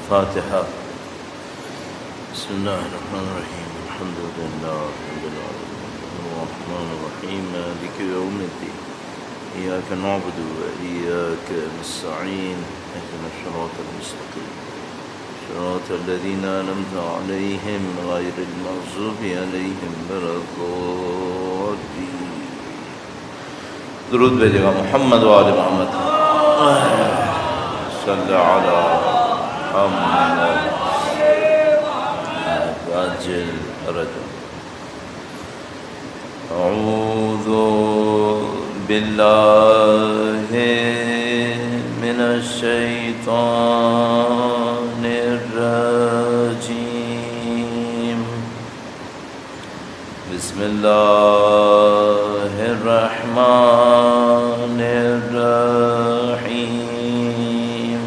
فاتحہ۔ بسم اللہ الرحمن الرحیم، الحمد للہ رب العالمین الرحمن الرحیم مالک یوم الدین، ایاک نعبد و ایاک نستعین، اهدنا الصراط المستقیم صراط الذین انعمت علیہم غیر المغضوب علیہم ولا الضالین۔ درود بھیجے گا محمد و آل محمد، صلی علی محمد عاجل رجل۔ اعوذ باللہ من الشیطان الرجیم، بسم اللہ الرحمن الرحیم،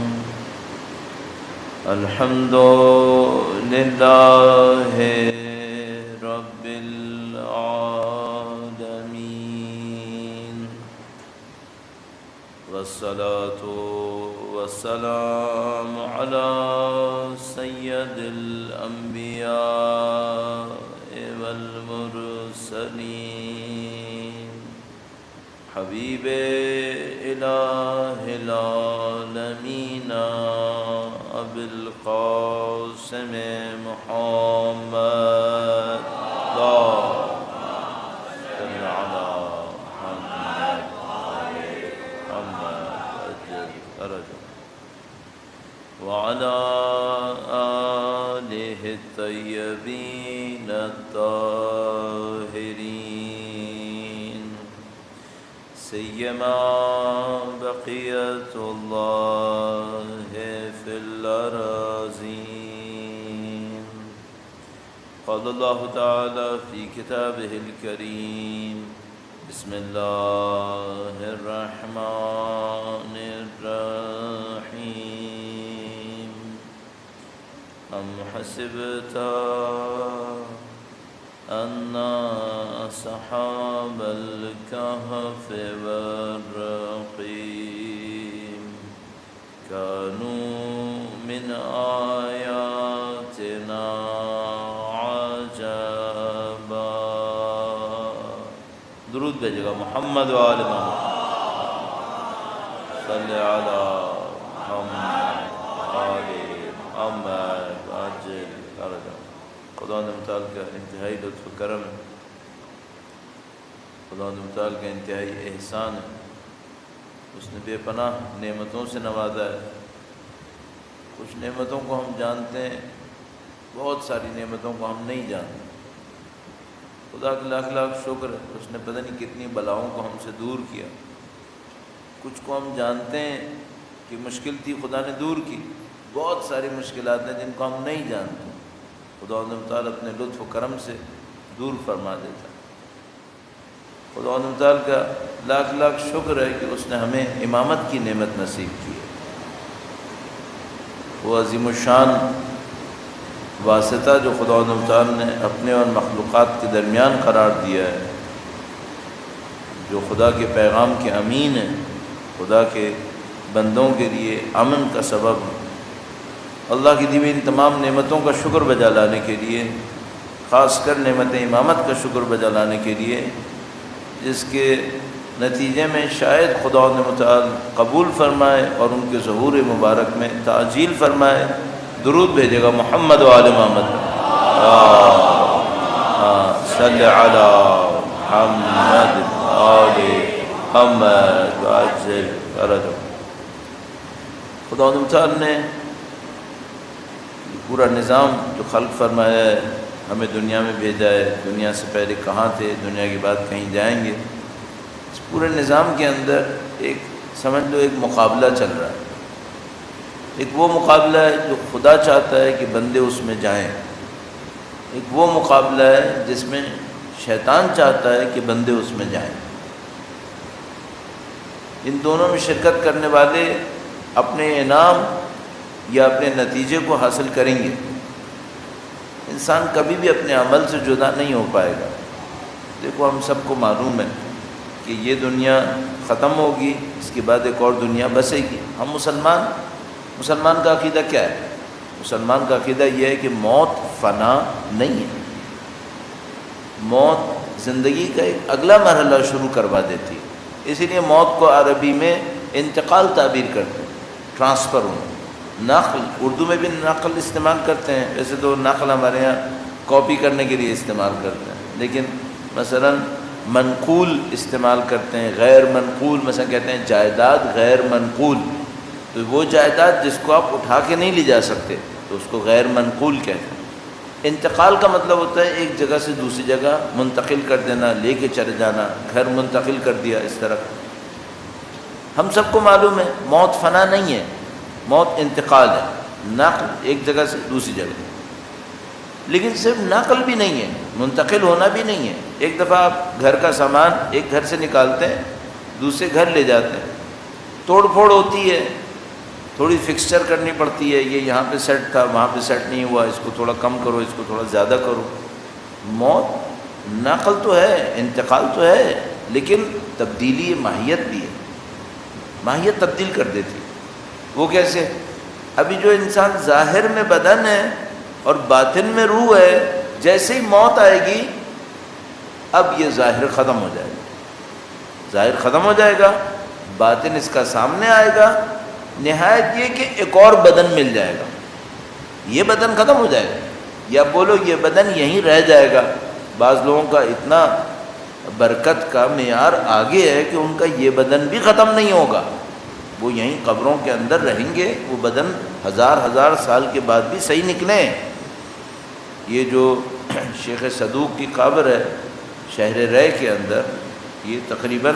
الحمد للہ رب العالمین، والصلاة والسلام علی سید الانبیاء والمرسلین، حبیب الہ العالمین ابی القاسم محمد، اللہم صل علی محمد عجل فرجہ، وعلی آلہ الطیبین الطاہرین، سیما بقیت اللہ فی الأراضین۔ قال اللہ تعالی فی کتابہ الکریم، بسم اللہ الرحمن الرحیم، ام حسبت ان اصحاب الکہف والرقیم كانوا من آیاتنا عجبا۔ درود بھیجے گا محمد و آل محمد، صلی علی محمد آل محمد عجل فرجہ۔ خدا متعال کا انتہائی لطف و کرم ہے، خدا متعال کا انتہائی احسان ہے، اس نے بے پناہ نعمتوں سے نوازا ہے۔ کچھ نعمتوں کو ہم جانتے ہیں، بہت ساری نعمتوں کو ہم نہیں جانتے۔ خدا کا لاکھ لاکھ شکر ہے، اس نے پتہ نہیں کتنی بلاؤں کو ہم سے دور کیا۔ کچھ کو ہم جانتے ہیں کہ مشکل تھی، خدا نے دور کی۔ بہت ساری مشکلات ہیں جن کو ہم نہیں جانتے، خدا تعالیٰ اپنے لطف و کرم سے دور فرما دیتا ہے۔ خدا تعالیٰ کا لاکھ لاکھ شکر ہے کہ اس نے ہمیں امامت کی نعمت نصیب کی ہے۔ وہ عظیم الشان واسطہ جو خدا تعالیٰ نے اپنے اور مخلوقات کے درمیان قرار دیا ہے، جو خدا کے پیغام کے امین ہیں، خدا کے بندوں کے لیے امن کا سبب ہے۔ اللہ کی دی ہوئی ان تمام نعمتوں کا شکر بجا لانے کے لیے، خاص کر نعمت امامت کا شکر بجا لانے کے لیے، جس کے نتیجے میں شاید خدا متعال قبول فرمائے اور ان کے ظہور مبارک میں تعجیل فرمائے، درود بھیجے گا محمد و آل محمد، صلی علی محمد آل محمد عجل فرجہ۔ خدا متعال نے پورا نظام جو خلق فرمایا ہے، ہمیں دنیا میں بھیجا ہے، دنیا سے پہلے کہاں تھے، دنیا کے بعد کہیں جائیں گے، اس پورے نظام کے اندر ایک سمجھ لو ایک مقابلہ چل رہا ہے۔ ایک وہ مقابلہ ہے جو خدا چاہتا ہے کہ بندے اس میں جائیں، ایک وہ مقابلہ ہے جس میں شیطان چاہتا ہے کہ بندے اس میں جائیں۔ ان دونوں میں شرکت کرنے والے اپنے انعام یا اپنے نتیجے کو حاصل کریں گے۔ انسان کبھی بھی اپنے عمل سے جدا نہیں ہو پائے گا۔ دیکھو ہم سب کو معلوم ہے کہ یہ دنیا ختم ہوگی، اس کے بعد ایک اور دنیا بسے گی۔ ہم مسلمان کا عقیدہ کیا ہے؟ مسلمان کا عقیدہ یہ ہے کہ موت فنا نہیں ہے، موت زندگی کا ایک اگلا مرحلہ شروع کروا دیتی ہے، اسی لیے موت کو عربی میں انتقال تعبیر کرتے ہیں، ٹرانسفر ہونا۔ نقل اردو میں بھی نقل استعمال کرتے ہیں، ویسے تو نقل ہمارے یہاں کاپی کرنے کے لیے استعمال کرتے ہیں، لیکن مثلا منقول استعمال کرتے ہیں، غیر منقول مثلا کہتے ہیں جائیداد غیر منقول، تو وہ جائیداد جس کو آپ اٹھا کے نہیں لے جا سکتے تو اس کو غیر منقول کہتے ہیں۔ انتقال کا مطلب ہوتا ہے ایک جگہ سے دوسری جگہ منتقل کر دینا، لے کے چلے جانا، گھر منتقل کر دیا، اس طرح۔ ہم سب کو معلوم ہے موت فنا نہیں ہے، موت انتقال ہے، نقل ایک جگہ سے دوسری جگہ۔ لیکن صرف نقل بھی نہیں ہے، منتقل ہونا بھی نہیں ہے۔ ایک دفعہ آپ گھر کا سامان ایک گھر سے نکالتے ہیں دوسرے گھر لے جاتے ہیں، توڑ پھوڑ ہوتی ہے، تھوڑی فکسچر کرنی پڑتی ہے، یہ یہاں پہ سیٹ تھا وہاں پہ سیٹ نہیں ہوا، اس کو تھوڑا کم کرو، اس کو تھوڑا زیادہ کرو۔ موت نقل تو ہے، انتقال تو ہے، لیکن تبدیلی ماہیت بھی ہے، ماہیت تبدیل کر دیتی ہے۔ وہ کیسے؟ ابھی جو انسان ظاہر میں بدن ہے اور باطن میں روح ہے، جیسے ہی موت آئے گی اب یہ ظاہر ختم ہو جائے گا، ظاہر ختم ہو جائے گا، باطن اس کا سامنے آئے گا، نہایت یہ کہ ایک اور بدن مل جائے گا، یہ بدن ختم ہو جائے گا، یا بولو یہ بدن یہیں رہ جائے گا۔ بعض لوگوں کا اتنا برکت کا معیار آگے ہے کہ ان کا یہ بدن بھی ختم نہیں ہوگا، وہ یہیں قبروں کے اندر رہیں گے، وہ بدن ہزار ہزار سال کے بعد بھی صحیح نکلیں۔ یہ جو شیخ صدوق کی قبر ہے شہر رے کے اندر، یہ تقریباً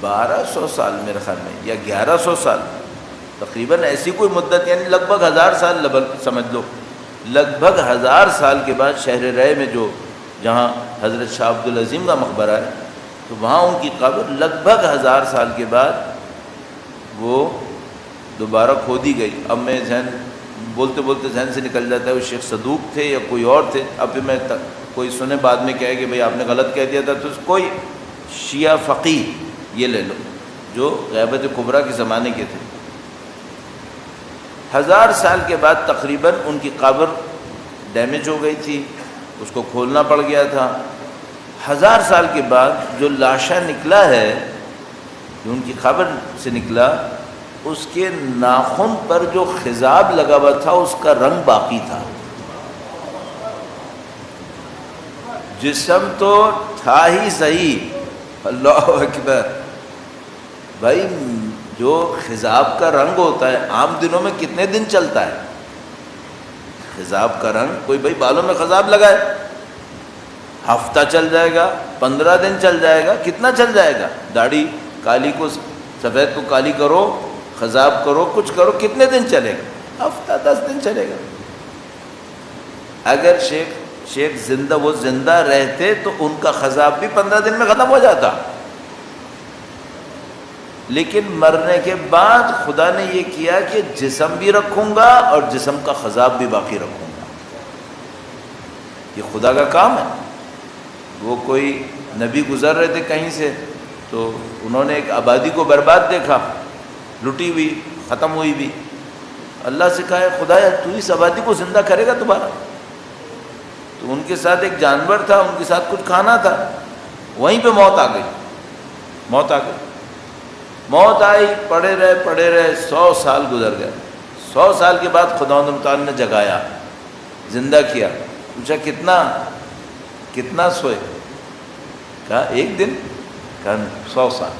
1200 سال میرے خیال میں یا 1100 سال تقریباً ایسی کوئی مدت، یعنی لگ بھگ 1000 سال سمجھ لو، لگ بھگ 1000 سال کے بعد شہر رے میں جو جہاں حضرت شاہ عبد العظیم کا مقبرہ ہے، تو وہاں ان کی قبر لگ بھگ 1000 سال کے بعد وہ دوبارہ کھودی گئی۔ اب میں بولتے بولتے ذہن سے نکل جاتا ہے وہ شیخ صدوق تھے یا کوئی اور تھے، اب میں کوئی سنے بعد میں کہے کہ بھئی آپ نے غلط کہہ دیا تھا، تو کوئی شیعہ فقیہ یہ لے لو جو غیبت کبریٰ کے زمانے کے تھے، 1000 سال کے بعد تقریباً ان کی قبر ڈیمیج ہو گئی تھی، اس کو کھولنا پڑ گیا تھا۔ 1000 سال کے بعد جو لاشا نکلا ہے، جو ان کی قبر سے نکلا، اس کے ناخن پر جو خضاب لگا ہوا تھا اس کا رنگ باقی تھا، جسم تو تھا ہی صحیح۔ اللہ اکبر! بھائی جو خضاب کا رنگ ہوتا ہے عام دنوں میں کتنے دن چلتا ہے؟ خضاب کا رنگ، کوئی بھائی بالوں میں خضاب لگائے، ہفتہ چل جائے گا، 15 دن چل جائے گا، کتنا چل جائے گا؟ داڑھی کالی کو سفید کو کالی کرو، خضاب کرو، کچھ کرو، کتنے دن چلے گا؟ ہفتہ 10 دن چلے گا۔ اگر شیخ زندہ وہ زندہ رہتے تو ان کا خضاب بھی 15 دن میں ختم ہو جاتا، لیکن مرنے کے بعد خدا نے یہ کیا کہ جسم بھی رکھوں گا اور جسم کا خضاب بھی باقی رکھوں گا۔ یہ خدا کا کام ہے۔ وہ کوئی نبی گزر رہے تھے کہیں سے، تو انہوں نے ایک آبادی کو برباد دیکھا، لٹی ہوئی، ختم ہوئی بھی۔ اللہ سے کہا ہے خدایا تو اس آبادی کو زندہ کرے گا دوبارہ؟ تو ان کے ساتھ ایک جانور تھا، ان کے ساتھ کچھ کھانا تھا، وہیں پہ موت آ گئی، موت آ گئی، موت آئی، پڑے رہے 100 سال گزر گئے۔ 100 سال کے بعد خدا تعالیٰ نے جگایا، زندہ کیا۔ پوچھا کتنا سوئے؟ کہا 1 دن، کہا 100 سال۔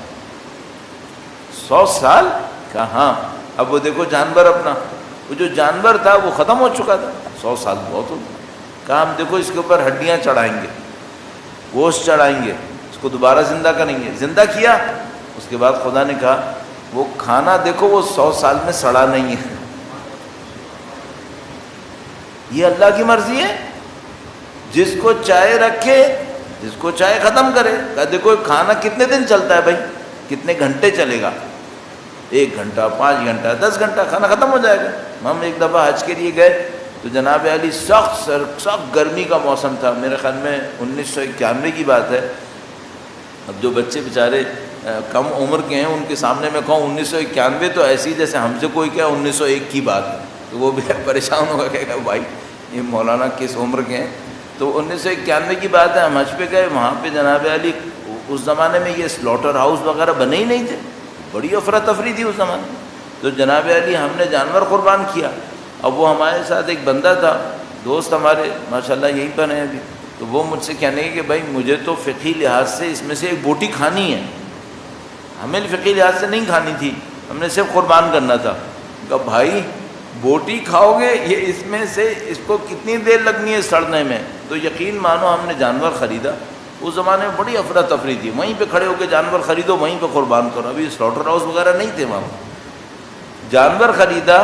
100 سال؟ کہا ہاں۔ اب وہ دیکھو جانور اپنا، وہ جو جانور تھا وہ ختم ہو چکا تھا، 100 سال بہت ہو گیا۔ کہا ہم دیکھو اس کے اوپر ہڈیاں چڑھائیں گے، گوشت چڑھائیں گے، اس کو دوبارہ زندہ کریں گے۔ زندہ کیا، اس کے بعد خدا نے کہا وہ کھانا دیکھو وہ 100 سال میں سڑا نہیں ہے۔ یہ اللہ کی مرضی ہے، جس کو چاہے رکھے، جس کو چاہے ختم کرے۔ کہا دیکھو کھانا کتنے دن چلتا ہے بھائی، کتنے گھنٹے چلے گا؟ 1 گھنٹہ، 5 گھنٹہ، 10 گھنٹہ، کھانا ختم ہو جائے گا۔ ہم ایک دفعہ حج کے لیے گئے تو جناب علی سخت گرمی کا موسم تھا، میرے خیال میں 1991 کی بات ہے۔ اب جو بچے بیچارے کم عمر کے ہیں ان کے سامنے میں کہوں 1991 تو ایسی جیسے ہم سے کوئی کہے 1901 کی بات ہے، تو وہ بھی پریشان ہوگا، کہے گا بھائی یہ مولانا کس عمر کے ہیں؟ تو 1991 کی بات ہے، ہم حج پہ گئے، وہاں پہ جناب علی اس زمانے میں یہ سلوٹر ہاؤس وغیرہ بنے ہی نہیں تھے، بڑی افراتفری تھی اس زمانے میں، تو جناب علی ہم نے جانور قربان کیا۔ اب وہ ہمارے ساتھ ایک بندہ تھا، دوست ہمارے ماشاءاللہ یہیں پر ہیں ابھی، تو وہ مجھ سے کہنے کہ بھائی مجھے تو فقہی لحاظ سے اس میں سے ایک بوٹی کھانی ہے، ہمیں فقہی لحاظ سے نہیں کھانی تھی، ہم نے صرف قربان کرنا تھا۔ کہا بھائی بوٹی کھاؤ گے، یہ اس میں سے اس کو کتنی دیر لگنی ہے سڑنے میں؟ تو یقین مانو ہم نے جانور خریدا، اس زمانے میں بڑی افراتفری تھی، وہیں پہ کھڑے ہو کے جانور خریدو، وہیں پہ قربان کرو، ابھی سلوٹر ہاؤس وغیرہ نہیں تھے وہاں، جانور خریدا،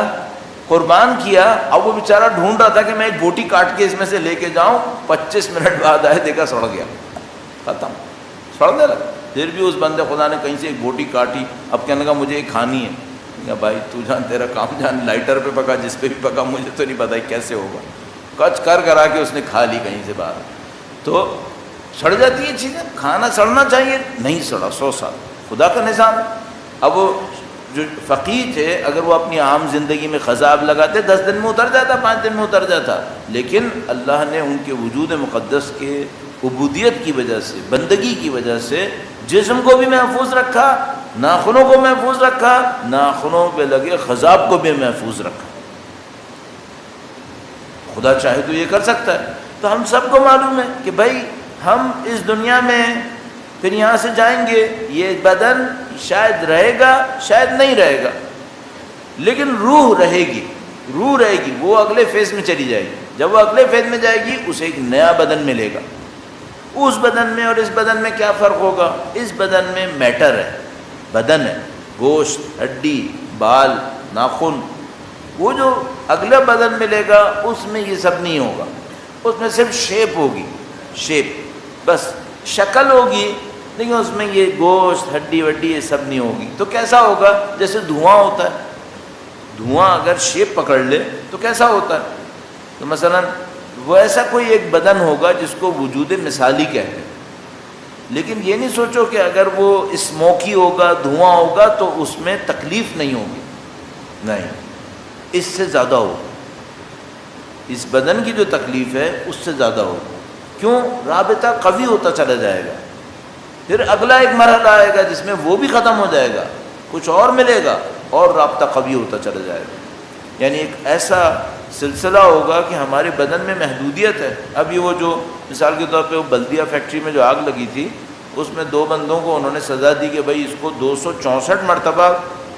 قربان کیا۔ اب وہ بیچارہ ڈھونڈ رہا تھا کہ میں ایک بوٹی کاٹ کے اس میں سے لے کے جاؤں، 25 منٹ بعد آئے، دیکھا سڑ گیا، ختم، سڑنے لگا۔ پھر بھی اس بندے خدا نے کہیں سے ایک بوٹی کاٹی، اب کہنے لگا مجھے ایک کھانی ہے۔ کہ بھائی تو جان، تیرا کام جان، لائٹر پہ پکا، جس پہ بھی پکا، مجھے تو نہیں پتا کیسے ہوگا، کچھ کر کرا کے اس نے کھا لی کہیں سے باہر۔ تو سڑ جاتی ہے چیزیں، کھانا سڑنا چاہیے، نہیں سڑا، 100 سال خدا کا نظام۔ اب وہ جو فقیر تھے، اگر وہ اپنی عام زندگی میں خضاب لگاتے 10 دن میں اتر جاتا، 5 دن میں اتر جاتا، لیکن اللہ نے ان کے وجود مقدس کے عبودیت کی وجہ سے، بندگی کی وجہ سے جسم کو بھی محفوظ رکھا، ناخنوں کو محفوظ رکھا، ناخنوں پہ لگے خضاب کو بھی محفوظ رکھا۔ خدا چاہے تو یہ کر سکتا ہے۔ تو ہم سب کو معلوم ہے کہ بھائی ہم اس دنیا میں پھر یہاں سے جائیں گے، یہ بدن شاید رہے گا، شاید نہیں رہے گا، لیکن روح رہے گی، روح رہے گی، وہ اگلے فیز میں چلی جائے گی۔ جب وہ اگلے فیز میں جائے گی، اسے ایک نیا بدن ملے گا۔ اس بدن میں اور اس بدن میں کیا فرق ہوگا؟ اس بدن میں میٹر ہے، بدن ہے، گوشت، ہڈی، بال، ناخن۔ وہ جو اگلا بدن ملے گا اس میں یہ سب نہیں ہوگا، اس میں صرف شیپ ہوگی، شیپ، بس شکل ہوگی، لیکن اس میں یہ گوشت، ہڈی وڈی یہ سب نہیں ہوگی۔ تو کیسا ہوگا؟ جیسے دھواں ہوتا ہے، دھواں اگر شیپ پکڑ لے تو کیسا ہوتا ہے؟ تو مثلا وہ ایسا کوئی ایک بدن ہوگا جس کو وجود مثالی کہتے ہیں، لیکن یہ نہیں سوچو کہ اگر وہ اسموکی ہوگا، دھواں ہوگا تو اس میں تکلیف نہیں ہوگی، نہیں، اس سے زیادہ ہوگا، اس بدن کی جو تکلیف ہے اس سے زیادہ ہوگا۔ کیوں؟ رابطہ قوی ہوتا چلا جائے گا، پھر اگلا ایک مرحلہ آئے گا جس میں وہ بھی ختم ہو جائے گا، کچھ اور ملے گا اور رابطہ قوی ہوتا چلا جائے گا۔ یعنی ایک ایسا سلسلہ ہوگا کہ ہمارے بدن میں محدودیت ہے۔ اب یہ وہ جو مثال کے طور پہ وہ بلدیہ فیکٹری میں جو آگ لگی تھی، اس میں 2 بندوں کو انہوں نے سزا دی کہ بھائی اس کو 264 مرتبہ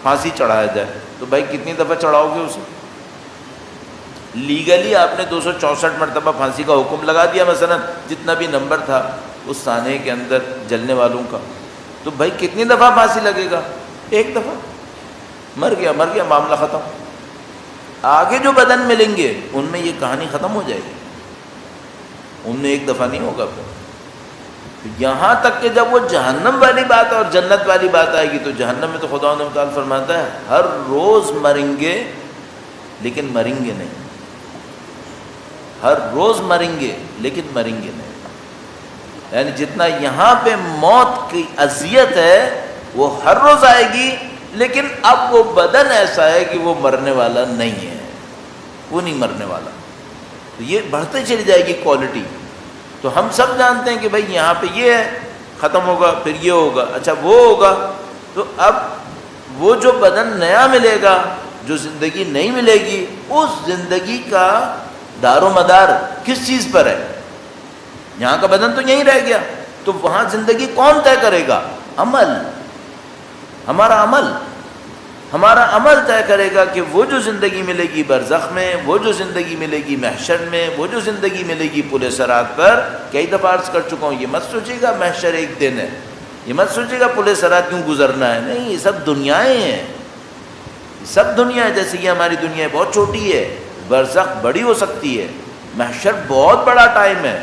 پھانسی چڑھایا جائے۔ تو بھائی کتنی دفعہ چڑھاؤ گے اسے؟ لیگلی آپ نے 264 مرتبہ پھانسی کا حکم لگا دیا، مثلا جتنا بھی نمبر تھا اس سانے کے اندر جلنے والوں کا، تو بھائی کتنی دفعہ پھانسی لگے گا؟ 1 دفعہ، مر گیا، مر گیا، معاملہ ختم۔ آگے جو بدن ملیں گے ان میں یہ کہانی ختم ہو جائے گی، ان میں 1 دفعہ نہیں ہوگا۔ پھر یہاں تک کہ جب وہ جہنم والی بات اور جنت والی بات آئے گی، تو جہنم میں تو خدا تعالیٰ فرماتا ہے ہر روز مریں گے لیکن مریں گے نہیں، ہر روز مریں گے لیکن مریں گے نہیں۔ یعنی جتنا یہاں پہ موت کی اذیت ہے وہ ہر روز آئے گی، لیکن اب وہ بدن ایسا ہے کہ وہ مرنے والا نہیں ہے، وہ نہیں مرنے والا، تو یہ بڑھتے چلی جائے گی کوالٹی۔ تو ہم سب جانتے ہیں کہ بھائی یہاں پہ یہ ہے، ختم ہوگا، پھر یہ ہوگا، اچھا وہ ہوگا، تو اب وہ جو بدن نیا ملے گا، جو زندگی نہیں ملے گی، اس زندگی کا دار و مدار کس چیز پر ہے؟ یہاں کا بدن تو یہیں رہ گیا، تو وہاں زندگی کون طے کرے گا؟ عمل، ہمارا عمل، ہمارا عمل طے کرے گا کہ وہ جو زندگی ملے گی برزخ میں، وہ جو زندگی ملے گی محشر میں، وہ جو زندگی ملے گی پل صراط پر۔ کئی دفعہ عرض کر چکا ہوں، یہ مت سوچے گا محشر ایک دن ہے، یہ مت سوچے گا پل صراط کیوں گزرنا ہے، نہیں، یہ سب دنیایں ہیں، سب دنیا ہے۔ جیسے یہ ہماری دنیا بہت چھوٹی ہے، برزخ بڑی ہو سکتی ہے، محشر بہت بڑا ٹائم ہے،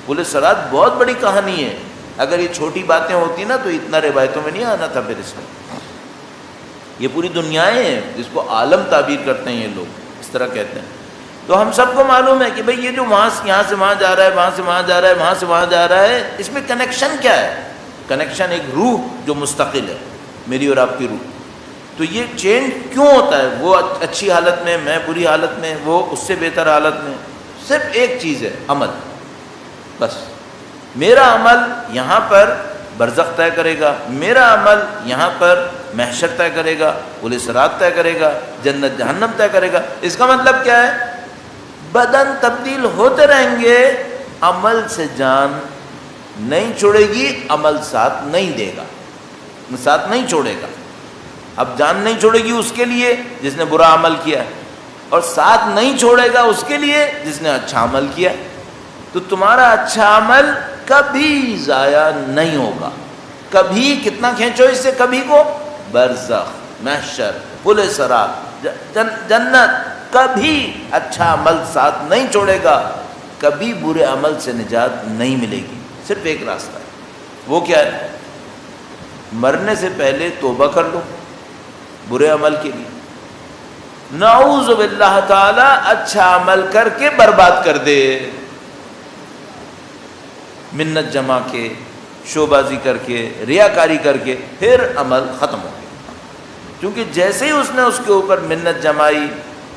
پل صراط بہت بڑی کہانی ہے۔ اگر یہ چھوٹی باتیں ہوتی نا تو اتنا روایتوں میں نہیں آنا تھا پھر اس میں۔ یہ پوری دنیایں ہیں جس کو عالم تعبیر کرتے ہیں یہ لوگ، اس طرح کہتے ہیں۔ تو ہم سب کو معلوم ہے کہ بھئی یہ جو یہاں سے وہاں جا رہا ہے، وہاں سے وہاں جا رہا ہے، وہاں سے وہاں جا رہا ہے، اس میں کنیکشن کیا ہے؟ کنیکشن ایک روح جو مستقل ہے، میری اور آپ کی روح. تو یہ چینج کیوں ہوتا ہے؟ وہ اچھی حالت میں، میں بری حالت میں، وہ اس سے بہتر حالت میں. صرف ایک چیز ہے، عمل. بس میرا عمل یہاں پر برزخ طے کرے گا، میرا عمل یہاں پر محشر طے کرے گا، پل صراط طے کرے گا، جنت جہنم طے کرے گا. اس کا مطلب کیا ہے؟ بدن تبدیل ہوتے رہیں گے، عمل سے جان نہیں چھوڑے گی، عمل ساتھ نہیں دے گا، ساتھ نہیں چھوڑے گا. اب جان نہیں چھوڑے گی اس کے لیے جس نے برا عمل کیا ہے، اور ساتھ نہیں چھوڑے گا اس کے لیے جس نے اچھا عمل کیا. تو تمہارا اچھا عمل کبھی ضائع نہیں ہوگا. کبھی کتنا کھینچو اس سے، کبھی کو برزخ، محشر، پل صراط، جنت. کبھی اچھا عمل ساتھ نہیں چھوڑے گا، کبھی برے عمل سے نجات نہیں ملے گی. صرف ایک راستہ ہے، وہ کیا ہے؟ مرنے سے پہلے توبہ کر لو برے عمل کے لیے. نعوذ باللہ تعالی اچھا عمل کر کے برباد کر دے، منت جما کے، شوبازی کر کے، ریاکاری کر کے، پھر عمل ختم ہو گیا. کیونکہ جیسے ہی اس نے اس کے اوپر منت جمائی،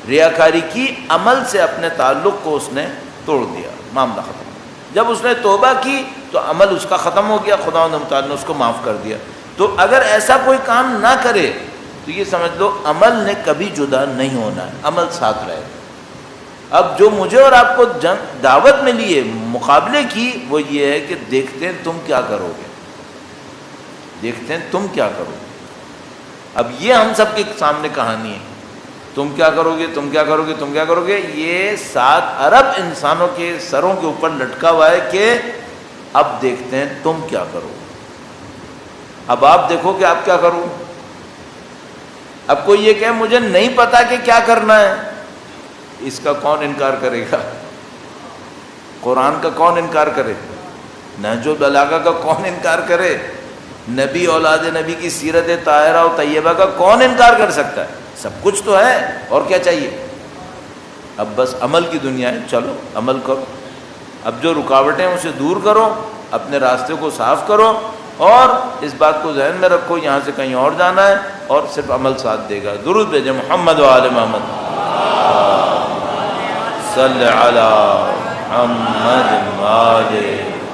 ریاکاری کی، عمل سے اپنے تعلق کو اس نے توڑ دیا، معاملہ ختم. جب اس نے توبہ کی تو عمل اس کا ختم ہو گیا، خدا متعال نے اس کو معاف کر دیا. تو اگر ایسا کوئی کام نہ کرے تو یہ سمجھ لو عمل نے کبھی جدا نہیں ہونا ہے، عمل ساتھ رہے گا. اب جو مجھے اور آپ کو دعوت ملی ہے مقابلے کی، وہ یہ ہے کہ دیکھتے ہیں تم کیا کرو گے، دیکھتے ہیں تم کیا کرو گے. اب یہ ہم سب کے سامنے کہانی ہے، تم کیا کرو گے، تم کیا کرو گے، تم کیا کرو گے. یہ 7 ارب انسانوں کے سروں کے اوپر لٹکا ہوا ہے کہ اب دیکھتے ہیں تم کیا کرو گے. اب آپ دیکھو کہ آپ کیا کرو. اب کوئی یہ کہ مجھے نہیں پتا کہ کیا کرنا ہے، اس کا کون انکار کرے گا؟ قرآن کا کون انکار کرے؟ نہج البلاغہ کا کون انکار کرے؟ نبی اولاد نبی کی سیرت طاہرہ و طیبہ کا کون انکار کر سکتا ہے؟ سب کچھ تو ہے، اور کیا چاہیے؟ اب بس عمل کی دنیا ہے، چلو عمل کرو. اب جو رکاوٹیں اسے دور کرو، اپنے راستے کو صاف کرو، اور اس بات کو ذہن میں رکھو یہاں سے کہیں اور جانا ہے، اور صرف عمل ساتھ دے گا. درود بھیجیں محمد و آل محمد، صلی علی محمد و آل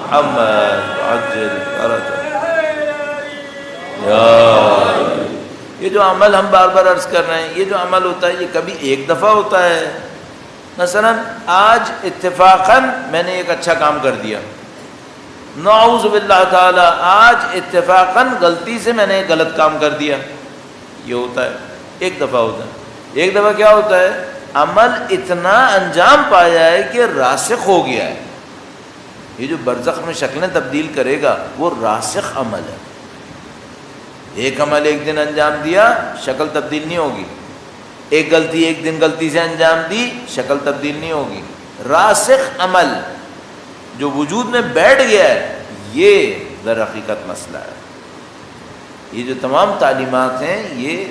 محمد عجل فرجہ. یہ جو عمل ہم بار بار عرض کر رہے ہیں، یہ جو عمل ہوتا ہے یہ کبھی ایک دفعہ ہوتا ہے. مثلا آج اتفاقاً میں نے ایک اچھا کام کر دیا، نعوذ باللہ تعالی آج اتفاقاً غلطی سے میں نے ایک غلط کام کر دیا. یہ ہوتا ہے، ایک دفعہ ہوتا ہے. ایک دفعہ کیا ہوتا ہے؟ عمل اتنا انجام پایا ہے کہ راسخ ہو گیا ہے. یہ جو برزخ میں شکلیں تبدیل کرے گا وہ راسخ عمل ہے. ایک عمل ایک دن انجام دیا، شکل تبدیل نہیں ہوگی. ایک غلطی ایک دن غلطی سے انجام دی، شکل تبدیل نہیں ہوگی. راسخ عمل جو وجود میں بیٹھ گیا ہے، یہ در حقیقت مسئلہ ہے. یہ جو تمام تعلیمات ہیں یہ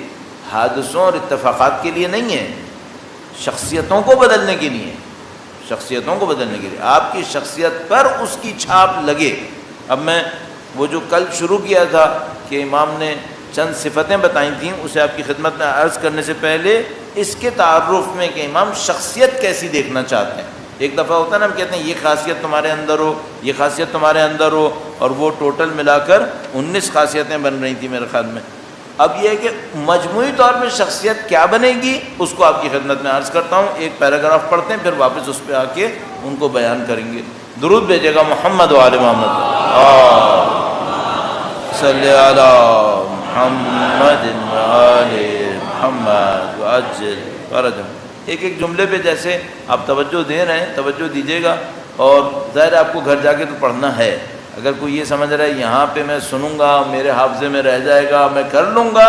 حادثوں اور اتفاقات کے لیے نہیں ہیں، شخصیتوں کو بدلنے کے لیے، شخصیتوں کو بدلنے کے لیے. آپ کی شخصیت پر اس کی چھاپ لگے. اب میں وہ جو کل شروع کیا تھا کہ امام نے چند صفتیں بتائی تھیں، اسے آپ کی خدمت میں عرض کرنے سے پہلے اس کے تعارف میں کہ امام شخصیت کیسی دیکھنا چاہتے ہیں. ایک دفعہ ہوتا ہے نا، ہم کہتے ہیں یہ خاصیت تمہارے اندر ہو، یہ خاصیت تمہارے اندر ہو، اور وہ ٹوٹل ملا کر 19 خاصیتیں بن رہی تھیں میرے خیال میں. اب یہ ہے کہ مجموعی طور پہ شخصیت کیا بنے گی اس کو آپ کی خدمت میں عرض کرتا ہوں. ایک پیراگراف پڑھتے ہیں، پھر واپس اس پہ آ کے ان کو بیان کریں گے. درود بھیجے گا محمد و آل محمد، صلی علی محمد و آل محمد وعجل فرجهم. ایک ایک جملے پہ جیسے آپ توجہ دے رہے ہیں توجہ دیجیے گا. اور ظاہر آپ کو گھر جا کے تو پڑھنا ہے. اگر کوئی یہ سمجھ رہا ہے یہاں پہ میں سنوں گا میرے حافظے میں رہ جائے گا میں کر لوں گا،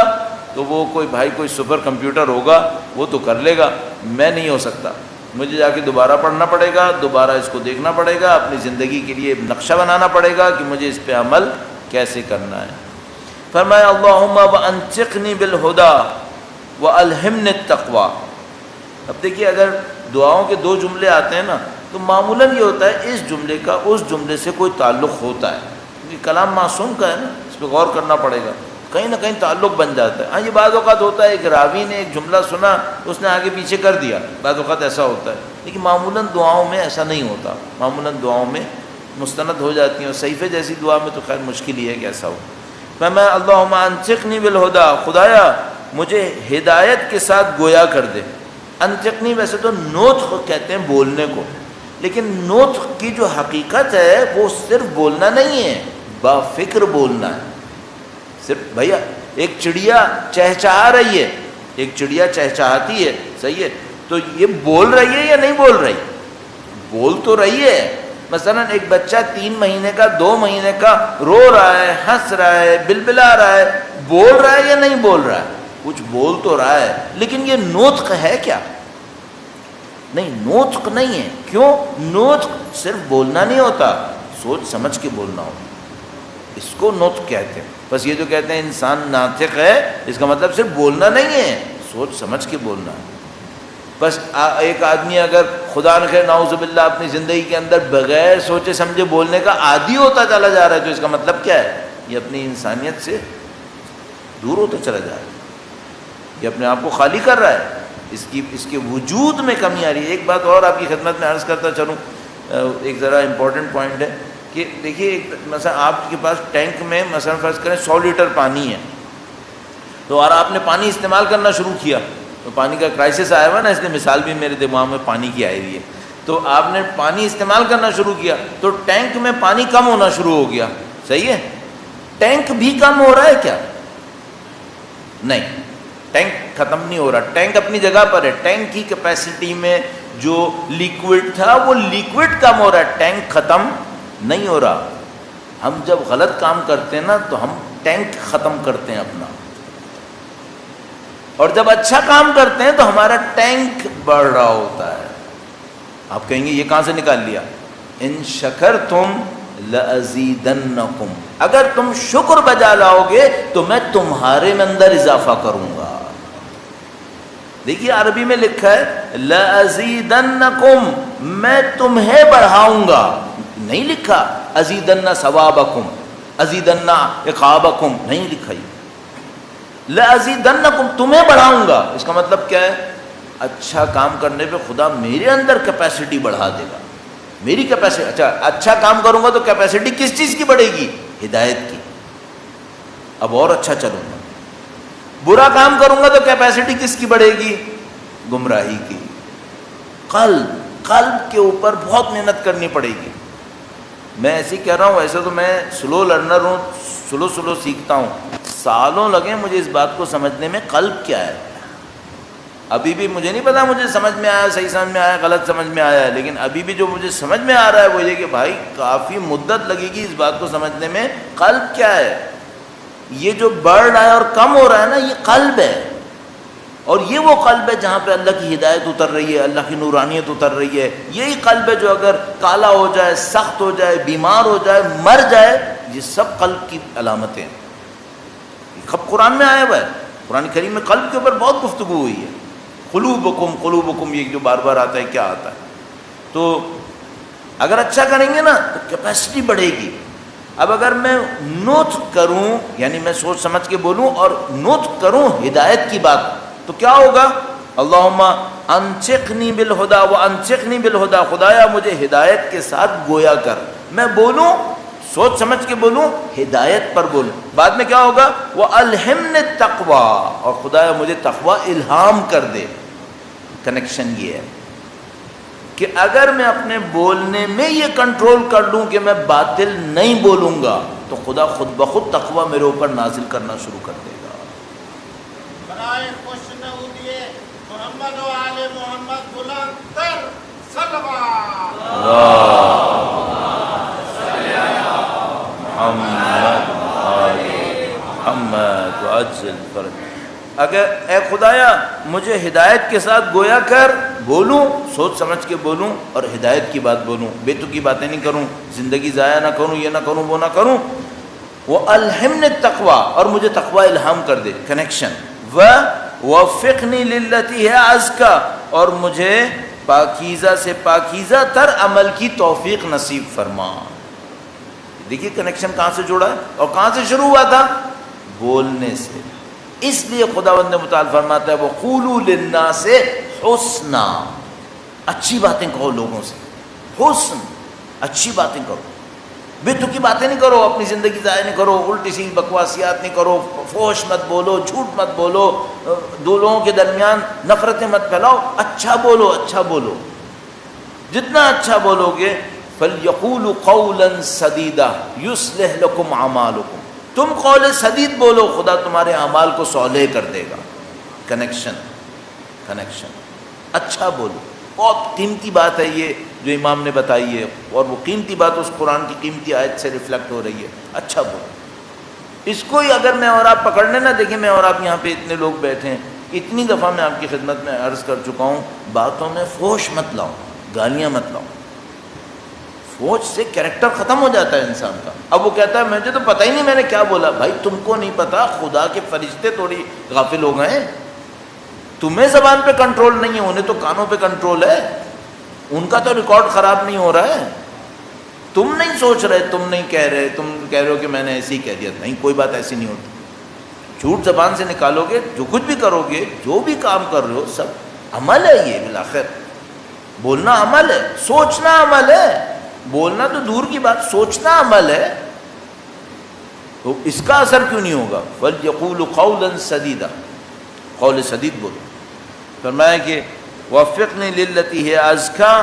تو وہ کوئی بھائی کوئی سپر کمپیوٹر ہوگا وہ تو کر لے گا، میں نہیں ہو سکتا. مجھے جا کے دوبارہ پڑھنا پڑے گا، دوبارہ اس کو دیکھنا پڑے گا، اپنی زندگی کے لیے نقشہ بنانا پڑے گا کہ مجھے اس پہ عمل کیسے کرنا ہے. فرمایا اللہم وانطقنی بالہدی والہمنی التقوی. اب دیکھیے اگر دعاؤں کے 2 جملے آتے ہیں نا تو معمولاً یہ ہوتا ہے اس جملے کا اس جملے سے کوئی تعلق ہوتا ہے، کیونکہ کلام معصوم کا ہے نا، اس پہ غور کرنا پڑے گا، کہیں نہ کہیں تعلق بن جاتا ہے۔ ہاں یہ بعض اوقات ہوتا ہے ایک راوی نے ایک جملہ سنا، اس نے آگے پیچھے کر دیا، بعض اوقات ایسا ہوتا ہے، لیکن معمولاً دعاؤں میں ایسا نہیں ہوتا، معمولاً دعاؤں میں مستند ہو جاتی ہیں، اور صحیفے جیسی دعا میں تو خیر مشکل ہی ہے کہ ایسا ہو۔ میں اللہم انطقنی بالہدی، خدایا مجھے ہدایت کے ساتھ گویا کر دے۔ انطقنی ویسے تو نطق کہتے ہیں بولنے کو، لیکن نطق کی جو حقیقت ہے وہ صرف بولنا نہیں ہے، با فکر بولنا ہے۔ صرف بھیا ایک چڑیا چہچہا رہی ہے، ایک چڑیا چہچہاتی ہے، صحیح ہے، تو یہ بول رہی ہے یا نہیں بول رہی؟ بول تو رہی ہے۔ مثلا ایک بچہ 3 مہینے کا 2 مہینے کا رو رہا ہے، ہنس رہا ہے، بلبلا رہا ہے، بول رہا ہے یا نہیں بول رہا ہے؟ کچھ بول تو رہا ہے، لیکن یہ نطق ہے کیا؟ نہیں، نطق نہیں ہے۔ کیوں؟ نطق صرف بولنا نہیں ہوتا، سوچ سمجھ کے بولنا ہوتا، اس کو نطق کہتے ہیں۔ بس یہ جو کہتے ہیں انسان ناطق ہے، اس کا مطلب صرف بولنا نہیں ہے، سوچ سمجھ کے بولنا ہے۔ بس ایک آدمی اگر خدا نخیر نعوذ باللہ اپنی زندگی کے اندر بغیر سوچے سمجھے بولنے کا عادی ہوتا چلا جا رہا ہے، تو اس کا مطلب کیا ہے؟ یہ اپنی انسانیت سے دور ہوتا چلا جا رہا ہے، یہ اپنے آپ کو خالی کر رہا ہے، اس کے وجود میں کمی آ رہی ہے۔ ایک بات اور آپ کی خدمت میں عرض کرتا چلوں، ایک ذرا امپورٹنٹ پوائنٹ ہے کہ دیکھیے مثلا آپ کے پاس ٹینک میں مثلا فرض کریں 100 لیٹر پانی ہے، تو اور آپ نے پانی استعمال کرنا شروع کیا، تو پانی کا کرائسس آیا ہوا نا، اس لیے مثال بھی میرے دماغ میں پانی کی آئی ہوئی ہے، تو آپ نے پانی استعمال کرنا شروع کیا تو ٹینک میں پانی کم ہونا شروع ہو گیا، صحیح ہے؟ ٹینک بھی کم ہو رہا ہے کیا؟ نہیں، ٹینک ختم نہیں ہو رہا، ٹینک اپنی جگہ پر ہے، ٹینک کی کیپیسٹی میں جو لیکوڈ تھا وہ لیکوڈ کم ہو رہا ہے، ٹینک ختم نہیں ہو رہا۔ ہم جب غلط کام کرتے ہیں نا تو ہم ٹینک ختم کرتے ہیں اپنا، اور جب اچھا کام کرتے ہیں تو ہمارا ٹینک بڑھ رہا ہوتا ہے۔ آپ کہیں گے یہ کہاں سے نکال لیا؟ ان شکرتم لازیدنکم، اگر تم شکر بجا لاؤ گے تو میں تمہارے میں اندر اضافہ کروں گا۔ دیکھیے عربی میں لکھا ہے لازیدنکم، میں تمہیں بڑھاؤں گا، نہیں لکھا ازیدن ثوابکم، ازیدن عقابکم، نہیں لکھا یہ لازیدنکم، تمہیں بڑھاؤں گا۔ اس کا مطلب کیا ہے؟ اچھا کام کرنے پہ خدا میرے اندر کیپیسٹی بڑھا دے گا، میری کیپیسٹی۔ اچھا کام کروں گا تو کیپیسٹی کس چیز کی بڑھے گی؟ ہدایت کی، اب اور اچھا چلوں گا۔ برا کام کروں گا تو کیپیسٹی کس کی بڑھے گی؟ گمراہی کی۔ قلب کے اوپر بہت محنت کرنی پڑے گی۔ میں ایسے ہی کہہ رہا ہوں، ویسے تو میں سلو لرنر ہوں، سلو سیکھتا ہوں، سالوں لگے مجھے اس بات کو سمجھنے میں قلب کیا ہے۔ ابھی بھی مجھے نہیں پتا مجھے سمجھ میں آیا، صحیح سمجھ میں آیا، غلط سمجھ میں آیا ہے، لیکن ابھی بھی جو مجھے سمجھ میں آ رہا ہے وہ یہ کہ بھائی کافی مدت لگے گی اس بات کو سمجھنے میں قلب کیا ہے۔ یہ جو بڑھ رہا ہے اور کم ہو رہا ہے نا، یہ قلب ہے، اور یہ وہ قلب ہے جہاں پہ اللہ کی ہدایت اتر رہی ہے، اللہ کی نورانیت اتر رہی ہے۔ یہی قلب ہے جو اگر کالا ہو جائے، سخت ہو جائے، بیمار ہو جائے، مر جائے، یہ سب قلب کی علامتیں ہیں۔ خب قرآن میں آیا ہوا ہے، قرآن کریم میں قلب کے اوپر بہت گفتگو ہوئی ہے۔ قلوبکم، یہ جو بار بار آتا ہے، کیا آتا ہے؟ تو اگر اچھا کریں گے نا تو کیپیسٹی بڑھے گی۔ اب اگر میں نطق کروں، یعنی میں سوچ سمجھ کے بولوں اور نطق کروں ہدایت کی بات، تو کیا ہوگا؟ اللہم انطقنی بالہدی وانطقنی بالہدی، خدایا مجھے ہدایت کے ساتھ گویا کر، میں بولوں سوچ سمجھ کے بولوں، ہدایت پر بولوں۔ بعد میں کیا ہوگا؟ وَأَلْهِمْنِ التَّقْوَىٰ، اور خدایا مجھے تقوی الہام کر دے۔ کنیکشن یہ ہے کہ اگر میں اپنے بولنے میں یہ کنٹرول کر لوں کہ میں باطل نہیں بولوں گا تو خدا خود بخود تقوی میرے اوپر نازل کرنا شروع کر دے گا۔ برائے خوشنودی محمد و آل محمد بلند تر صلوات، محمد وعجل فرج۔ اگر اے خدایا مجھے ہدایت کے ساتھ گویا کر، بولوں سوچ سمجھ کے بولوں اور ہدایت کی بات بولوں، بے تکی باتیں نہیں کروں، زندگی ضائع نہ کروں، یہ نہ کروں وہ نہ کروں۔ وَأَلْهِمْنِ التَّقْوَىٰ، اور مجھے تقوی الہام کر دے، کنیکشن۔ وَوَفِّقْنِي لِلَّتِي هِيَ أَزْكَىٰ، اور مجھے پاکیزہ سے پاکیزہ تر عمل کی توفیق نصیب فرما۔ دیکھیے کنیکشن کہاں سے جڑا ہے اور کہاں سے شروع ہوا تھا؟ بولنے سے. اس لیے خداوند متعال فرماتا ہے وَقُولُوا لِلنَّاسِ حُسْنًا، اچھی باتیں کہو لوگوں سے. حسن، اچھی باتیں کرو، بے تکی باتیں نہیں کرو، اپنی زندگی ضائع نہیں کرو، الٹی سی بکواسیات نہیں کرو، فحش مت بولو، جھوٹ مت بولو، دو لوگوں کے درمیان نفرتیں مت پھیلاؤ، اچھا بولو، اچھا بولو. جتنا اچھا بولو گے فَلْيَقُولُوا قَوْلًا سَدِيدًا يُصْلِحْ لَكُمْ أَعْمَالُكُمْ، تم قول سدید بولو، خدا تمہارے اعمال کو صالح کر دے گا. کنیکشن، اچھا بولو. بہت قیمتی بات ہے یہ جو امام نے بتائی ہے، اور وہ قیمتی بات اس قرآن کی قیمتی آیت سے ریفلیکٹ ہو رہی ہے. اچھا بولو. اس کو ہی اگر میں اور آپ پکڑنے نہ دیکھیں، میں اور آپ یہاں پہ اتنے لوگ بیٹھے ہیں، اتنی دفعہ میں آپ کی خدمت میں عرض کر چکا ہوں، باتوں میں فحش مت لاؤ، گالیاں مت لاؤ. فوج سے کریکٹر ختم ہو جاتا ہے انسان کا. اب وہ کہتا ہے مجھے تو پتہ ہی نہیں میں نے کیا بولا. بھائی تم کو نہیں پتا، خدا کے فرشتے تھوڑی غافل ہو گئے ہیں. تمہیں زبان پہ کنٹرول نہیں ہے، انہیں تو کانوں پہ کنٹرول ہے. ان کا تو ریکارڈ خراب نہیں ہو رہا ہے. تم نہیں سوچ رہے، تم نہیں کہہ رہے، تم کہہ رہے ہو کہ میں نے ایسے ہی کہہ دیا. نہیں، کوئی بات ایسی نہیں ہوتی. جھوٹ زبان سے نکالو گے، جو کچھ بھی کرو گے، جو بھی کام کر رہے ہو، سب عمل ہے. یہ بالآخر بولنا عمل ہے، سوچنا عمل ہے. بولنا تو دور کی بات، سوچنا عمل ہے. تو اس کا اثر کیوں نہیں ہوگا؟ فَلْيَقُولُوا قَوْلًا سَدِيدًا، قول سدید بولو. فرمایا کہ وَفِّقْنِي لِلَّتِي هِيَ أَزْكَىٰ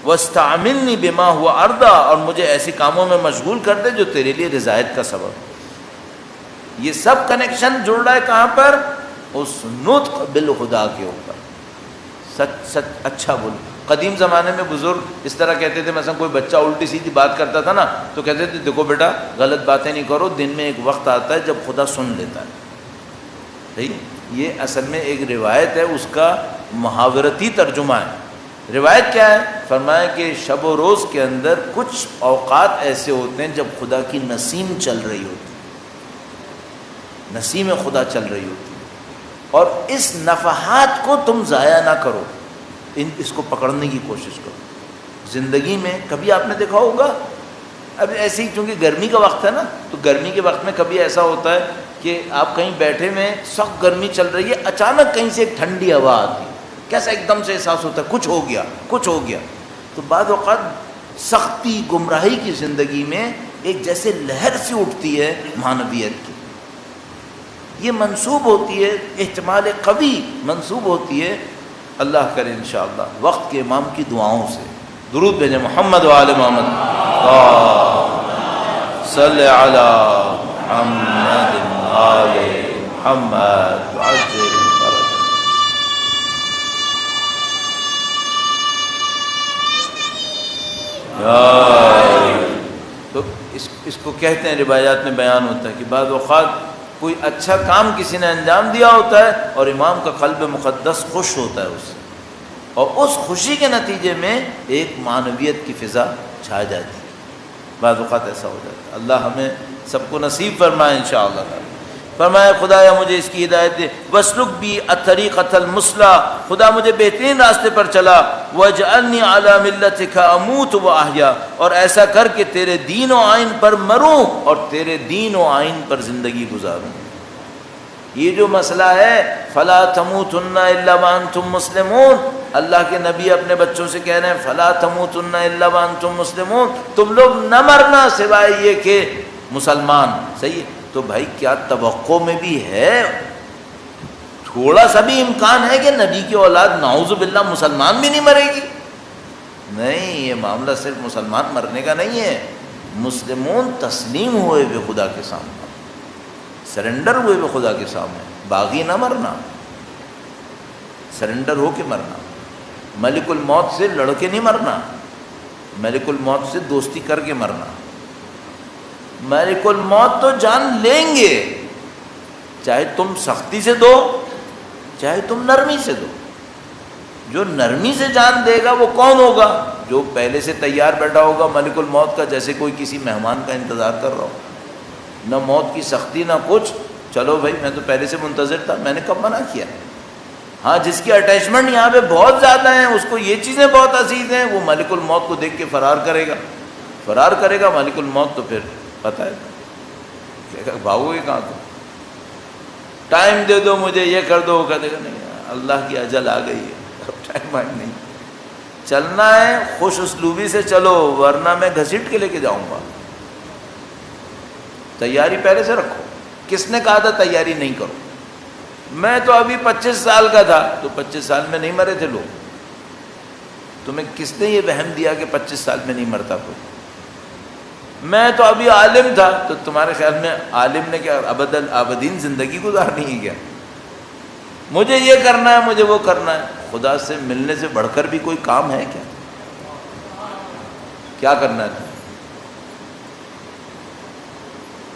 وَاسْتَعْمِلْنِي بِمَا هُوَ أَرْضَىٰ، اور مجھے ایسے کاموں میں مشغول کر دے جو تیرے لیے رضایت کا سبب. یہ سب کنیکشن جڑ رہا ہے کہاں پر؟ اس نطق بالخدا کے اوپر. سچ اچھا بولو. قدیم زمانے میں بزرگ اس طرح کہتے تھے، مثلا کوئی بچہ الٹی سیدھی بات کرتا تھا نا، تو کہتے تھے دیکھو بیٹا غلط باتیں نہیں کرو، دن میں ایک وقت آتا ہے جب خدا سن لیتا ہے. صحیح؟ یہ اصل میں ایک روایت ہے، اس کا محاورتی ترجمہ ہے. روایت کیا ہے؟ فرمایا کہ شب و روز کے اندر کچھ اوقات ایسے ہوتے ہیں جب خدا کی نسیم چل رہی ہوتی، نسیم خدا چل رہی ہوتی، اور اس نفحات کو تم ضائع نہ کرو، اس کو پکڑنے کی کوشش کرو. زندگی میں کبھی آپ نے دیکھا ہوگا، اب ایسے ہی چونکہ گرمی کا وقت ہے نا، تو گرمی کے وقت میں کبھی ایسا ہوتا ہے کہ آپ کہیں بیٹھے میں، سخت گرمی چل رہی ہے، اچانک کہیں سے ایک ٹھنڈی ہوا آتی ہے، کیسا ایک دم سے احساس ہوتا ہے کچھ ہو گیا. تو بعض اوقات سختی گمراہی کی زندگی میں ایک جیسے لہر سی اٹھتی ہے معنویت کی، یہ منسوب ہوتی ہے، احتمال قوی منسوب ہوتی ہے، اللہ کرے انشاءاللہ وقت کے امام کی دعاؤں سے. درود بھیجیں محمد و آل محمد، صلی علی محمد آل محمد وعجل فرج. تو اس کو کہتے ہیں، روایات میں بیان ہوتا ہے کہ بعض اوقات کوئی اچھا کام کسی نے انجام دیا ہوتا ہے اور امام کا قلب مقدس خوش ہوتا ہے اس سے، اور اس خوشی کے نتیجے میں ایک معنویت کی فضا چھا جاتی ہے. بعض اوقات ایسا ہو جاتا ہے. اللہ ہمیں سب کو نصیب فرمائے انشاءاللہ تعالی. فرمایا خدایا مجھے اس کی ہدایت دے. وَاسْلُكْ بِي الطَّرِيقَةَ الْمُثْلَىٰ، خدا مجھے بہترین راستے پر چلا. وَاجْعَلْنِي عَلَىٰ مِلَّتِكَ أَمُوتُ وَأَحْيَا، اور ایسا کر کہ تیرے دین و آئین پر مروں اور تیرے دین و آئین پر زندگی گزاروں. یہ جو مسئلہ ہے فَلَا تَمُوتُنَّ إِلَّا وَأَنْتُمْ مُسْلِمُونَ، اللہ کے نبی اپنے بچوں سے کہہ رہے ہیں فَلَا تَمُوتُنَّ إِلَّا وَأَنْتُمْ مُسْلِمُونَ، تم لوگ نہ مرنا سوائے یہ کہ مسلمان. صحیح ہے؟ تو بھائی کیا توقع میں بھی ہے، تھوڑا سا بھی امکان ہے کہ نبی کی اولاد نعوذ باللہ مسلمان بھی نہیں مرے گی؟ نہیں، یہ معاملہ صرف مسلمان مرنے کا نہیں ہے. مسلمون تسلیم ہوئے ہوئے خدا کے سامنے، سرنڈر ہوئے ہوئے خدا کے سامنے. باغی نہ مرنا، سرنڈر ہو کے مرنا. ملک الموت سے لڑ کے نہیں مرنا، ملک الموت سے دوستی کر کے مرنا. ملک الموت تو جان لیں گے، چاہے تم سختی سے دو چاہے تم نرمی سے دو. جو نرمی سے جان دے گا وہ کون ہوگا؟ جو پہلے سے تیار بیٹھا ہوگا ملک الموت کا، جیسے کوئی کسی مہمان کا انتظار کر رہا ہو. نہ موت کی سختی نہ کچھ، چلو بھائی میں تو پہلے سے منتظر تھا، میں نے کب منع کیا. ہاں جس کی اٹیچمنٹ یہاں پہ بہت زیادہ ہیں، اس کو یہ چیزیں بہت عزیز ہیں، وہ ملک الموت کو دیکھ کے فرار کرے گا. فرار کرے گا مالک الموت تو پھر پتہ ہے کہ بھاگو گے کہاں تو. ٹائم دے دو مجھے، یہ کر دو، وہ کہہ دے گا نہیں اللہ کی اجل آ گئی ہے، اب ٹائم آئی نہیں. چلنا ہے خوش اسلوبی سے چلو، ورنہ میں گھسیٹ کے لے کے جاؤں گا. تیاری پہلے سے رکھو. کس نے کہا تھا تیاری نہیں کرو؟ میں تو ابھی 25 سال کا تھا، تو 25 سال میں نہیں مرے تھے لوگ. تمہیں کس نے یہ وہم دیا کہ 25 سال میں نہیں مرتا کوئی؟ میں تو ابھی عالم تھا، تو تمہارے خیال میں عالم نے کیا ابد الآبدین زندگی گزارنی ہے کیا؟ مجھے یہ کرنا ہے، مجھے وہ کرنا ہے. خدا سے ملنے سے بڑھ کر بھی کوئی کام ہے کیا؟ کیا کرنا ہے؟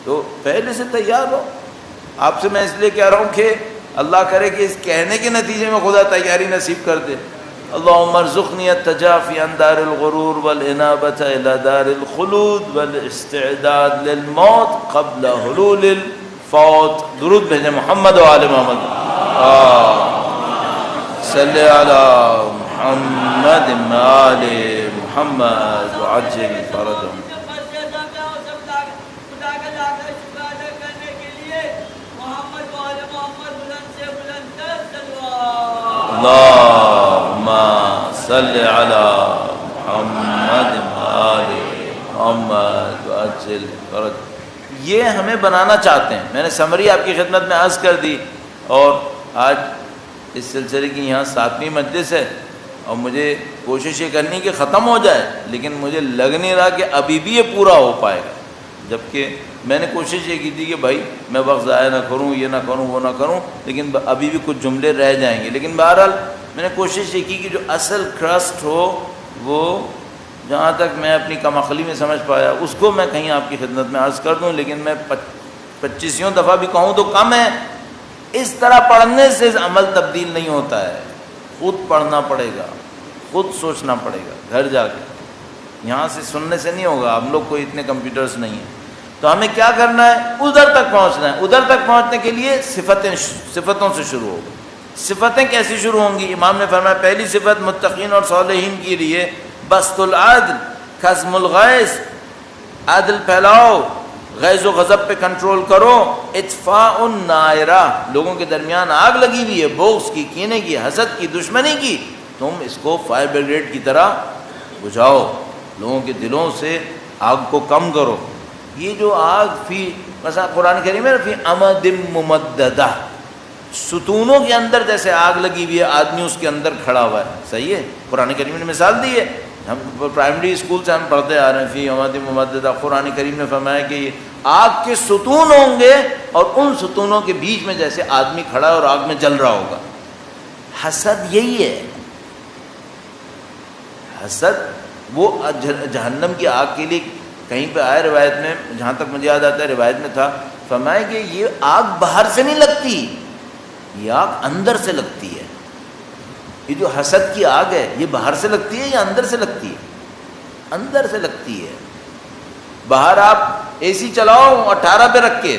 تو پہلے سے تیار ہو. آپ سے میں اس لیے کہہ رہا ہوں کہ اللہ کرے کہ اس کہنے کے نتیجے میں خدا تیاری نصیب کر دے. اللہم ارزقنی التجافی عن دار الغرور والانابۃ الی دار الخلود والاستعداد للموت قبل حلول الفوت. درود بھیجیں محمد و آل محمد. صلی علی محمد و آل محمد وعجل فرجهم. اللہم صلی علی محمد وآل محمد وعجل فرج. یہ ہمیں بنانا چاہتے ہیں. میں نے سمری آپ کی خدمت میں عرض کر دی، اور آج اس سلسلے کی یہاں 7ویں مجلس ہے، اور مجھے کوشش یہ کرنی کہ ختم ہو جائے، لیکن مجھے لگ نہیں رہا کہ ابھی بھی یہ پورا ہو پائے گا. جبکہ میں نے کوشش یہ کی تھی کہ بھائی میں وقت ضائع نہ کروں، یہ نہ کروں، وہ نہ کروں، لیکن ابھی بھی کچھ جملے رہ جائیں گے. لیکن بہرحال میں نے کوشش یہ کی کہ جو اصل کرسٹ ہو وہ جہاں تک میں اپنی کم عقلی میں سمجھ پایا اس کو میں کہیں آپ کی خدمت میں عرض کر دوں. لیکن میں 25 دفعہ بھی کہوں تو کم ہے. اس طرح پڑھنے سے عمل تبدیل نہیں ہوتا ہے. خود پڑھنا پڑے گا، خود سوچنا پڑے گا گھر جا کے. یہاں سے سننے سے نہیں ہوگا. ہم لوگ کوئی اتنے کمپیوٹرز نہیں ہیں. تو ہمیں کیا کرنا ہے؟ ادھر تک پہنچنا ہے. ادھر تک پہنچنے کے لیے صفتوں سے شروع ہوگا. صفتیں کیسی شروع ہوں گی؟ امام نے فرمایا پہلی صفت متقین اور صالحین کے لیے بسط العدل، کظم الغیظ، عدل پھیلاؤ، غیظ و غضب پہ کنٹرول کرو، اطفاء النائرہ، لوگوں کے درمیان آگ لگی ہوئی ہے، بغض کی، کینے کی، حسد کی، دشمنی کی، تم اس کو فائر بریگیڈ کی طرح بجھاؤ. لوگوں کے دلوں سے آگ کو کم کرو. یہ جو آگ مثلا قرآن کریم میں فی امد ممددہ، ستونوں کے اندر جیسے آگ لگی ہوئی ہے، آدمی اس کے اندر کھڑا ہوا ہے. صحیح ہے، قرآن کریم نے مثال دی ہے. ہم پرائمری اسکول سے ہم پڑھتے آ رہے ہیں فی امد ممددہ. قرآن کریم نے فرمایا کہ یہ آگ کے ستون ہوں گے، اور ان ستونوں کے بیچ میں جیسے آدمی کھڑا ہے اور آگ میں جل رہا ہوگا. حسد یہی ہے. حسد وہ جہنم کی آگ کے لیے کہیں پہ آئے روایت میں، جہاں تک مجھے یاد آتا ہے روایت میں تھا، فرمایا کہ یہ آگ باہر سے نہیں لگتی، یہ آگ اندر سے لگتی ہے. یہ جو حسد کی آگ ہے یہ باہر سے لگتی ہے یا اندر سے لگتی ہے؟ اندر سے لگتی ہے. باہر آپ اے سی چلاؤ 18 پہ رکھ کے،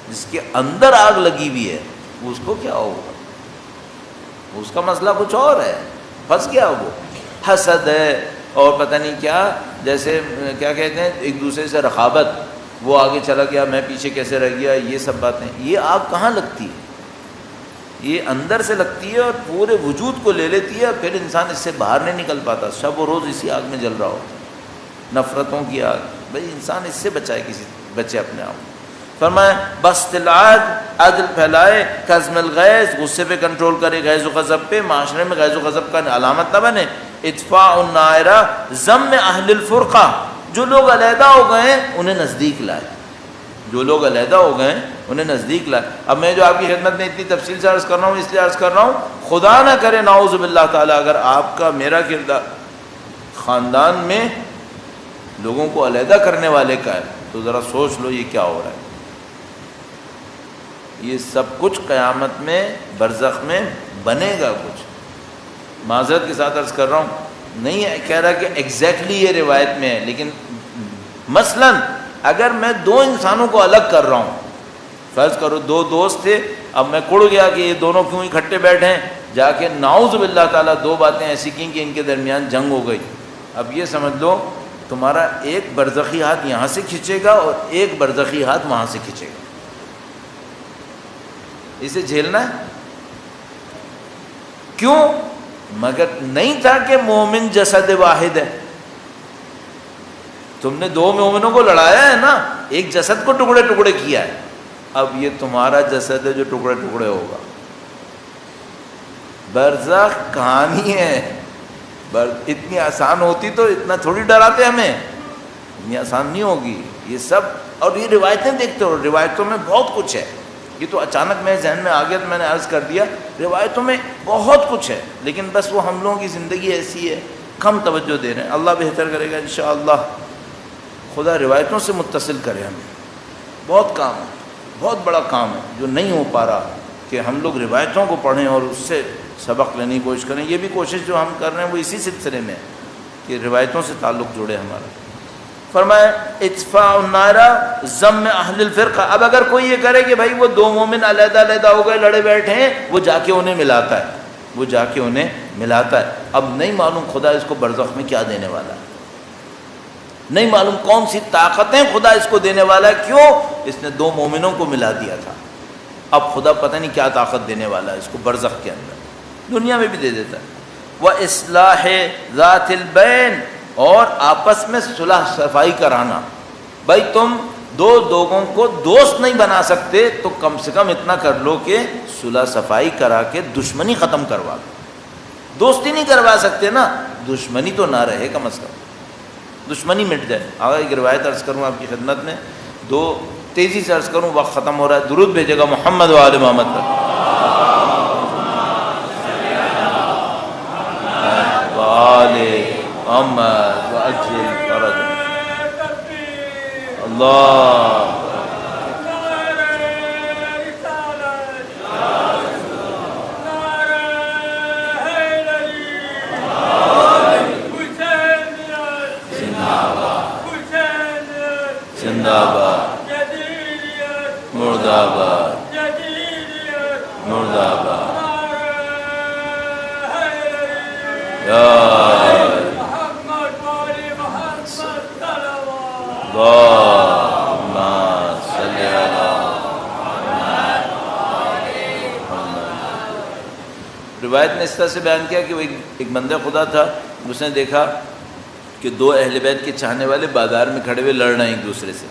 جس کے اندر آگ لگی ہوئی ہے اس کو کیا ہوگا؟ اس کا مسئلہ کچھ اور ہے، پھنس گیا وہ. حسد ہے اور پتہ نہیں کیا، جیسے کیا کہتے ہیں ایک دوسرے سے رقابت، وہ آگے چلا گیا میں پیچھے کیسے رہ گیا، یہ سب باتیں. یہ آگ کہاں لگتی ہے؟ یہ اندر سے لگتی ہے اور پورے وجود کو لے لیتی ہے، اور پھر انسان اس سے باہر نہیں نکل پاتا. شب و روز اسی آگ میں جل رہا ہوتا ہے، نفرتوں کی آگ. بھائی انسان اس سے بچے اپنے آپ. فرمایا بسط العدل، عدل پھیلائے، کظم الغیظ، غصے پہ کنٹرول کرے، غیظ و غضب پہ، معاشرے میں غیظ و غضب کا علامت نہ بنے. اطفاء النائرہ، ضم اہل الفرقہ، جو لوگ علیحدہ ہو گئے ہیں انہیں نزدیک لائے. جو لوگ علیحدہ ہو گئے ہیں انہیں نزدیک لائے. اب میں جو آپ کی خدمت میں اتنی تفصیل سے عرض کر رہا ہوں اس لیے عرض کر رہا ہوں، خدا نہ کرے نعوذ باللہ تعالیٰ اگر آپ کا میرا کردار خاندان میں لوگوں کو علیحدہ کرنے والے کا ہے تو ذرا سوچ لو یہ کیا ہو رہا ہے. یہ سب کچھ قیامت میں برزخ میں بنے گا. کچھ معذرت کے ساتھ عرض کر رہا ہوں، نہیں کہہ رہا کہ ایگزیکٹلی یہ روایت میں ہے، لیکن مثلا اگر میں 2 انسانوں کو الگ کر رہا ہوں، فرض کرو 2 دوست تھے، اب میں کڑ گیا کہ یہ دونوں کیوں اکٹھے بیٹھے ہیں، جا کے نعوذ باللہ تعالیٰ 2 باتیں ایسی کیں کہ ان کے درمیان جنگ ہو گئی. اب یہ سمجھ لو تمہارا ایک برزخی ہاتھ یہاں سے کھینچے گا اور ایک برزخی ہاتھ وہاں سے کھینچے گا. اسے جھیلنا ہے. کیوں؟ مگر نہیں تھا کہ مومن جسد واحد ہے. تم نے دو مومنوں کو لڑایا ہے نا، ایک جسد کو ٹکڑے ٹکڑے کیا ہے. اب یہ تمہارا جسد ہے جو ٹکڑے ٹکڑے ہوگا. برزخ کہانی ہے. اتنی آسان ہوتی تو اتنا تھوڑی ڈراتے ہمیں. اتنی آسان نہیں ہوگی یہ سب. اور یہ روایتیں دیکھتے ہو، روایتوں میں بہت کچھ ہے. یہ تو اچانک میرے ذہن میں آ گیا تو میں نے عرض کر دیا. روایتوں میں بہت کچھ ہے، لیکن بس وہ ہم لوگوں کی زندگی ایسی ہے، کم توجہ دے رہے ہیں. اللہ بہتر کرے گا انشاءاللہ. خدا روایتوں سے متصل کرے ہمیں. بہت کام ہے، بہت بڑا کام ہے جو نہیں ہو پا رہا، کہ ہم لوگ روایتوں کو پڑھیں اور اس سے سبق لینے کی کوشش کریں. یہ بھی کوشش جو ہم کر رہے ہیں وہ اسی سلسلے میں ہے کہ روایتوں سے تعلق جوڑے ہمارا. فرمایا اطفاء النار ضم اہل الفرقہ. اب اگر کوئی یہ کرے کہ بھائی وہ دو مومن علیحدہ علیحدہ ہو گئے، لڑے بیٹھے ہیں، وہ جا کے انہیں ملاتا ہے، وہ جا کے انہیں ملاتا ہے. اب نہیں معلوم خدا اس کو برزخ میں کیا دینے والا ہے، نہیں معلوم کون سی طاقتیں خدا اس کو دینے والا ہے. کیوں؟ اس نے دو مومنوں کو ملا دیا تھا. اب خدا پتہ نہیں کیا طاقت دینے والا ہے اس کو برزخ کے اندر. دنیا میں بھی دے دیتا ہے. وَإِصْلَاحِ ذَاتِ الْبَيْنِ، اور آپس میں صلح صفائی کرانا. بھائی تم دو لوگوں کو دوست نہیں بنا سکتے تو کم سے کم اتنا کر لو کہ صلح صفائی کرا کے دشمنی ختم کروا دو. دوستی نہیں کروا سکتے نا، دشمنی تو نہ رہے کم از کم، دشمنی مٹ جائے. آگے ایک روایت عرض کروں آپ کی خدمت میں، دو تیزی سے عرض کروں، وقت ختم ہو رہا ہے. درود بھیجے گا محمد و آل محمد پر. وآل محمد وعجل فرج اللہ. زندہ باد، مردہ آباد، مردہ آباد. روایت نے اس طرح سے بیان کیا کہ وہ ایک بندہ خدا تھا، اس نے دیکھا کہ دو اہل بیت کے چاہنے والے بازار میں کھڑے ہوئے لڑ رہے ہیں ایک دوسرے سے.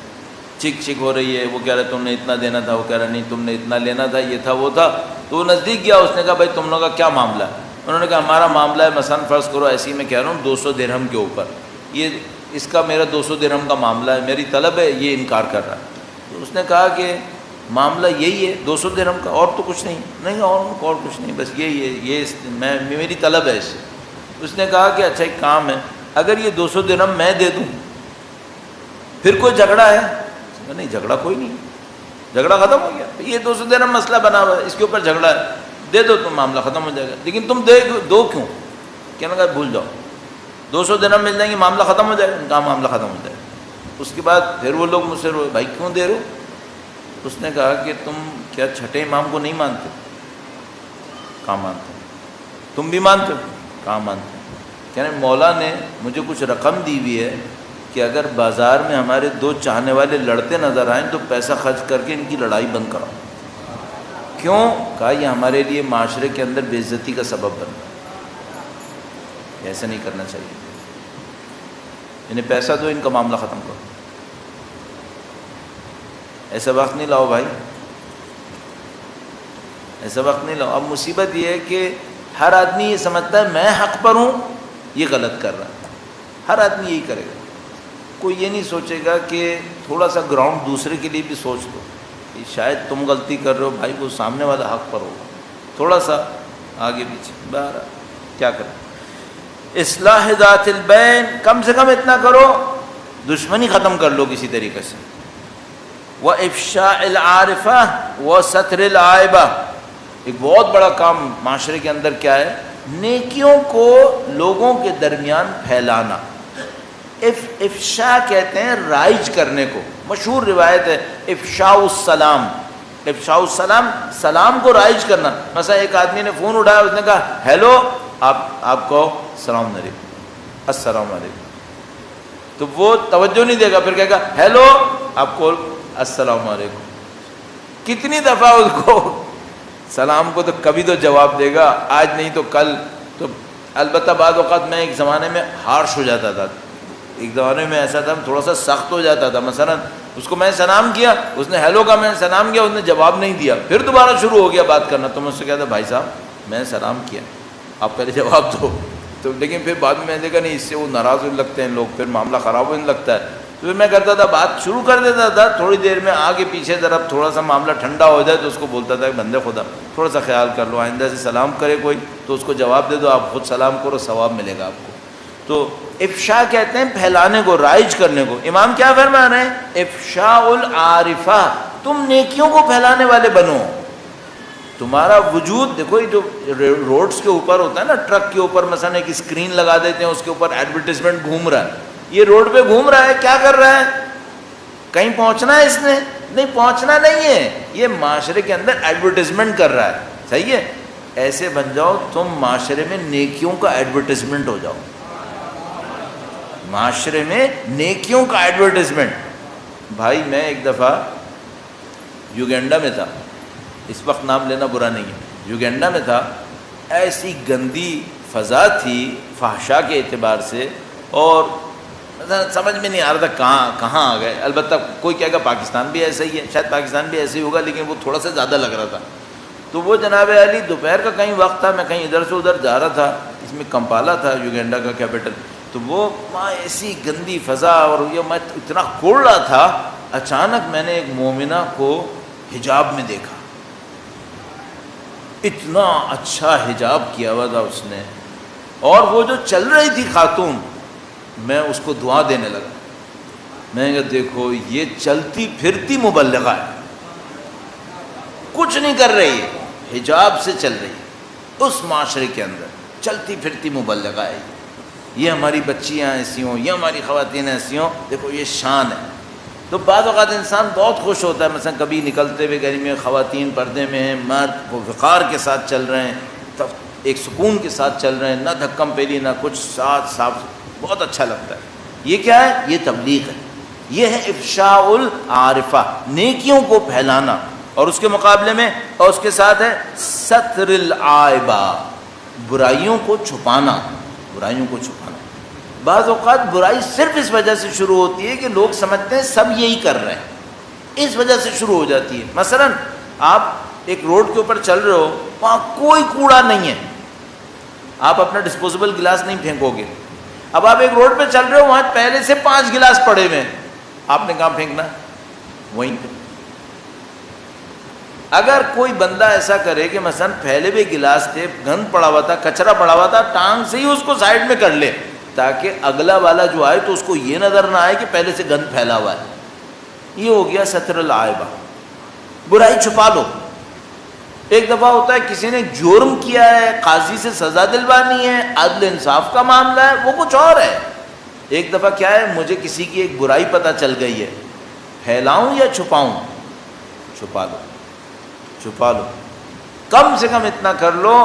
چک چک ہو رہی ہے، وہ کہہ رہا تم نے اتنا دینا تھا، وہ کہہ رہا نہیں تم نے اتنا لینا تھا، یہ تھا وہ تھا. تو وہ نزدیک گیا، اس نے کہا بھائی تم لوگوں کا کیا معاملہ ہے؟ انہوں نے کہا ہمارا معاملہ ہے مثلا فرض کرو ایسے ہی میں کہہ رہا ہوں 200 درہم کے اوپر، یہ اس کا میرا 200 درہم کا معاملہ ہے، میری طلب ہے، یہ انکار کر رہا ہے. تو اس نے کہا کہ معاملہ یہی ہے 200 درہم کا، اور تو کچھ نہیں اور کچھ نہیں، بس یہی ہے، یہ میری طلب ہے اس سے. اس نے کہا کہ اچھا ایک کام ہے، اگر یہ 200 درہم میں دے دوں پھر کوئی جھگڑا ہے؟ نہیں جھگڑا کوئی نہیں، جھگڑا ختم ہو گیا. یہ 200 درہم مسئلہ بنا ہوا ہے، اس کے اوپر جھگڑا ہے، دے دو تو معاملہ ختم ہو جائے گا. لیکن تم دو کیوں؟ کہنے لگا بھول جاؤ، 200 درہم مل جائیں گے معاملہ ختم ہو جائے گا. ان کا معاملہ ختم ہو جائے گا. اس کے بعد پھر وہ لوگ مجھ سے روئے، بھائی کیوں دے رہے ہو؟ اس نے کہا کہ تم کیا چھٹے امام کو نہیں مانتے؟ کہاں مانتے؟ تم بھی مانتے ہو؟ کہاں مانتے؟ کہنے مولا نے مجھے کچھ رقم دی ہوئی ہے کہ اگر بازار میں ہمارے دو چاہنے والے لڑتے نظر آئیں تو پیسہ خرچ کر کے ان کی لڑائی بند کراؤ. کیوں؟ کہا یہ ہمارے لیے معاشرے کے اندر بے عزتی کا سبب بنتا ہے، ایسا نہیں کرنا چاہیے، انہیں پیسہ دو، ان کا معاملہ ختم کرو. ایسا وقت نہیں لاؤ بھائی، ایسا وقت نہیں لاؤ. اب مصیبت یہ ہے کہ ہر آدمی یہ سمجھتا ہے میں حق پر ہوں، یہ غلط کر رہا ہے. ہر آدمی یہی کرے گا، کوئی یہ نہیں سوچے گا کہ تھوڑا سا گراؤنڈ دوسرے کے لیے بھی سوچ لو کہ شاید تم غلطی کر رہے ہو، بھائی وہ سامنے والا حق پر ہوگا، تھوڑا سا آگے پیچھے. بہرحال کیا کریں، اصلاح ذات البین، کم سے کم اتنا کرو دشمنی ختم کر لو کسی طریقے سے. وَإِفْشَاءِ الْعَارِفَةِ وَسَتْرِ الْعَائِبَةِ. ایک بہت بڑا کام معاشرے کے اندر کیا ہے؟ نیکیوں کو لوگوں کے درمیان پھیلانا. افشاء کہتے ہیں رائج کرنے کو. مشہور روایت ہے افشاء السلام، افشاء السلام، سلام کو رائج کرنا. مثلا ایک آدمی نے فون اٹھایا، اس نے کہا ہیلو، آپ کہو السلام علیکم، السلام علیکم. تو وہ توجہ نہیں دے گا، پھر کہے گا ہیلو، آپ کو السلام علیکم. کتنی دفعہ اس کو سلام کو تو کبھی تو جواب دے گا، آج نہیں تو کل. تو البتہ بعض اوقات میں ایک زمانے میں ہارش ہو جاتا تھا، ایک زمانے میں ایسا تھا تھوڑا سا سخت ہو جاتا تھا. مثلا اس کو میں سلام کیا، اس نے ہیلو کا، میں نے سلام کیا، اس نے جواب نہیں دیا، پھر دوبارہ شروع ہو گیا بات کرنا. تو میں اس سے کہتا بھائی صاحب میں نے سلام کیا، آپ پہلے جواب دو. تو لیکن پھر بعد میں دیکھا نہیں، اس سے وہ ناراض ہونے لگتے ہیں لوگ، پھر معاملہ خراب ہونے لگتا ہے. تو پھر میں کرتا تھا بات شروع کر دیتا تھا، تھوڑی دیر میں آگے پیچھے ذرا تھوڑا سا معاملہ ٹھنڈا ہو جائے تو اس کو بولتا تھا کہ بندے خدا تھوڑا سا خیال کر لو، آئندہ سے سلام کرے کوئی تو اس کو جواب دے دو، آپ خود سلام کرو، ثواب ملے گا آپ کو. تو افشا کہتے ہیں پھیلانے کو، رائج کرنے کو. امام کیا فرما رہے ہیں؟ افشاء العارفہ، تم نیکیوں کو پھیلانے والے بنو. تمہارا وجود دیکھو، یہ جو روڈز کے اوپر ہوتا ہے نا، ٹرک کے اوپر مثلا ایک اسکرین لگا دیتے ہیں، اس کے اوپر ایڈورٹیزمنٹ گھوم رہا ہے. یہ روڈ پہ گھوم رہا ہے، کیا کر رہا ہے؟ کہیں پہنچنا ہے اس نے؟ نہیں، پہنچنا نہیں ہے، یہ معاشرے کے اندر ایڈورٹیزمنٹ کر رہا ہے. صحیح ہے؟ ایسے بن جاؤ تم معاشرے میں نیکیوں کا ایڈورٹیزمنٹ ہو جاؤ، معاشرے میں نیکیوں کا ایڈورٹیزمنٹ. بھائی میں ایک دفعہ یوگینڈا میں تھا، اس وقت نام لینا برا نہیں ہے، یوگینڈا میں تھا. ایسی گندی فضا تھی فحشا کے اعتبار سے، اور سمجھ میں نہیں آ رہا تھا کہاں آ گئے. البتہ کوئی کہے گا پاکستان بھی ایسا ہی ہے، شاید پاکستان بھی ایسے ہی ہوگا، لیکن وہ تھوڑا سا زیادہ لگ رہا تھا. تو وہ جناب علی دوپہر کا کہیں وقت تھا، میں کہیں ادھر سے ادھر جا رہا تھا، اس میں کمپالا تھا یوگینڈا کا کیپٹل. تو وہ وہاں ایسی گندی فضا، اور یہ میں اتنا کوڑ رہا تھا، اچانک میں نے ایک مومنہ کو حجاب میں دیکھا. اتنا اچھا حجاب کیا ہوا تھا اس نے، اور وہ جو چل رہی تھی خاتون، میں اس کو دعا دینے لگا. میں نے کہا دیکھو یہ چلتی پھرتی مبلغہ ہے، کچھ نہیں کر رہی ہے، حجاب سے چل رہی ہے، اس معاشرے کے اندر چلتی پھرتی مبلغہ ہے. یہ ہماری بچیاں ایسی ہوں، یہ ہماری خواتین ایسی ہوں، دیکھو یہ شان ہے. تو بعض اوقات انسان بہت خوش ہوتا ہے، مثلا کبھی نکلتے ہوئے گھر میں خواتین پردے میں ہیں، مرد وہ وقار کے ساتھ چل رہے ہیں، تب ایک سکون کے ساتھ چل رہے ہیں، نہ دھکم پیلی نہ کچھ، ساتھ صاف، بہت اچھا لگتا ہے. یہ کیا ہے؟ یہ تبلیغ ہے، یہ ہے افشاء العارفہ، نیکیوں کو پھیلانا. اور اس کے مقابلے میں اور اس کے ساتھ ہے ستر العائبہ، برائیوں کو چھپانا، برائیوں کو چھپانا. بعض اوقات برائی صرف اس وجہ سے شروع ہوتی ہے کہ لوگ سمجھتے ہیں سب یہی کر رہے ہیں، اس وجہ سے شروع ہو جاتی ہے. مثلا آپ ایک روڈ کے اوپر چل رہے ہو، وہاں کوئی کوڑا نہیں ہے، آپ اپنا ڈسپوزیبل گلاس نہیں پھینکو گے. اب آپ ایک روڈ پہ چل رہے ہو، وہاں پہلے سے 5 گلاس پڑے ہوئے ہیں، آپ نے کہاں پھینکنا؟ وہیں پہ. اگر کوئی بندہ ایسا کرے کہ مثلا پھیلے ہوئے گلاس تھے، گند پڑا ہوا تھا، کچرا پڑا ہوا تھا، ٹانگ سے ہی اس کو سائڈ میں کر لے، تاکہ اگلا والا جو آئے تو اس کو یہ نظر نہ آئے کہ پہلے سے گند پھیلا ہوا ہے. یہ ہو گیا ستر العائبہ، برائی چھپا لو. ایک دفعہ ہوتا ہے کسی نے جرم کیا ہے، قاضی سے سزا دلوانی ہے، عدل انصاف کا معاملہ ہے، وہ کچھ اور ہے. ایک دفعہ کیا ہے، مجھے کسی کی ایک برائی پتہ چل گئی ہے، پھیلاؤں یا چھپاؤں؟ چھپا لو، چھپا لو. کم سے کم اتنا کر لو،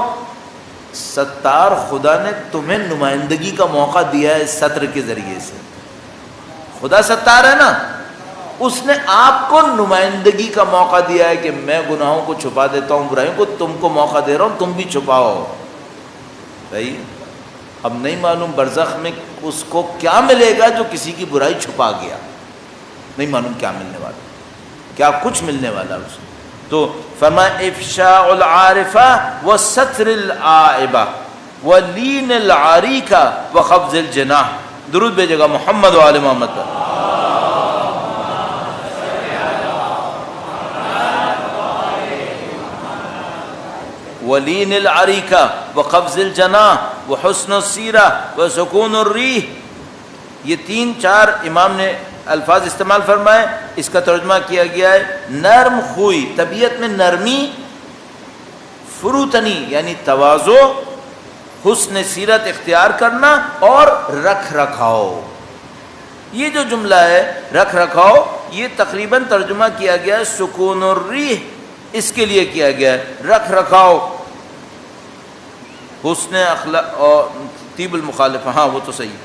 ستار خدا نے تمہیں نمائندگی کا موقع دیا ہے ستر کے ذریعے سے. خدا ستار ہے نا، اس نے آپ کو نمائندگی کا موقع دیا ہے کہ میں گناہوں کو چھپا دیتا ہوں، برائیوں کو تم کو موقع دے رہا ہوں، تم بھی چھپاؤ. صحیح. اب نہیں معلوم برزخ میں اس کو کیا ملے گا جو کسی کی برائی چھپا گیا، نہیں معلوم کیا ملنے والا، کیا کچھ ملنے والا اس کو. تو فرمایا افشاء العارفہ وستر العائبہ ولین العریکہ وخفض الجناح. درود بھیجے گا محمد و آل محمد پر. ولین العریکہ وقفض الجناح وحسن السیرہ وسکون الریح. یہ 3-4 امام نے الفاظ استعمال فرمائے. اس کا ترجمہ کیا گیا ہے نرم خوئی، طبیعت میں نرمی، فروتنی یعنی تواضع، حسن سیرت اختیار کرنا، اور رکھ رکھاؤ. یہ جو جملہ ہے رکھ رکھاؤ، یہ تقریباً ترجمہ کیا گیا ہے سکون الریح، اس کے لیے کیا گیا ہے رکھ رکھاؤ، حسن اخلاق اور طیب المخالفہ. ہاں وہ تو صحیح.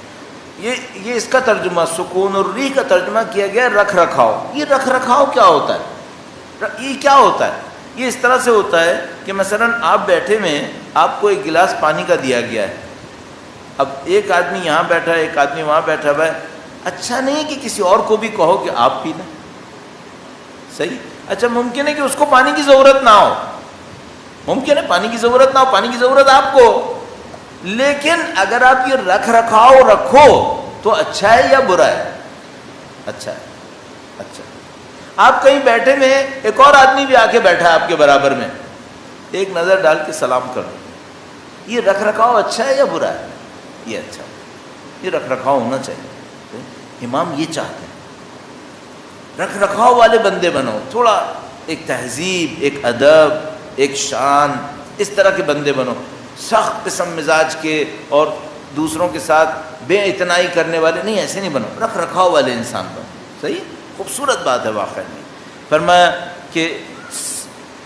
یہ اس کا ترجمہ سکون الریح کا ترجمہ کیا گیا رکھ رکھاؤ. یہ رکھ رکھاؤ کیا ہوتا ہے؟ یہ کیا ہوتا ہے؟ یہ اس طرح سے ہوتا ہے کہ مثلا آپ بیٹھے میں آپ کو ایک گلاس پانی کا دیا گیا ہے. اب ایک آدمی یہاں بیٹھا ہے، ایک آدمی وہاں بیٹھا ہوا ہے. اچھا نہیں کہ کسی اور کو بھی کہو کہ آپ پی لیں. صحیح. اچھا ممکن ہے کہ اس کو پانی کی ضرورت نہ ہو، ممکن ہے پانی کی ضرورت نہ ہو، پانی کی ضرورت آپ کو. لیکن اگر آپ یہ رکھ رکھاؤ رکھو تو اچھا ہے یا برا ہے؟ اچھا ہے. اچھا. آپ کہیں بیٹھے میں ایک اور آدمی بھی آ کے بیٹھا ہے آپ کے برابر میں، ایک نظر ڈال کے سلام کر دو. یہ رکھ رکھاؤ اچھا ہے یا برا ہے؟ یہ اچھا ہے. یہ رکھ رکھاؤ ہونا چاہیے. امام یہ چاہتے ہیں رکھ رکھاؤ والے بندے بنو، تھوڑا ایک تہذیب، ایک ادب، ایک شان، اس طرح کے بندے بنو. سخت قسم مزاج کے اور دوسروں کے ساتھ بے اعتنائی کرنے والے نہیں، ایسے نہیں بنو، رکھ رکھاؤ والے انسان بنو. صحیح. خوبصورت بات ہے واقعی میں. فرمایا کہ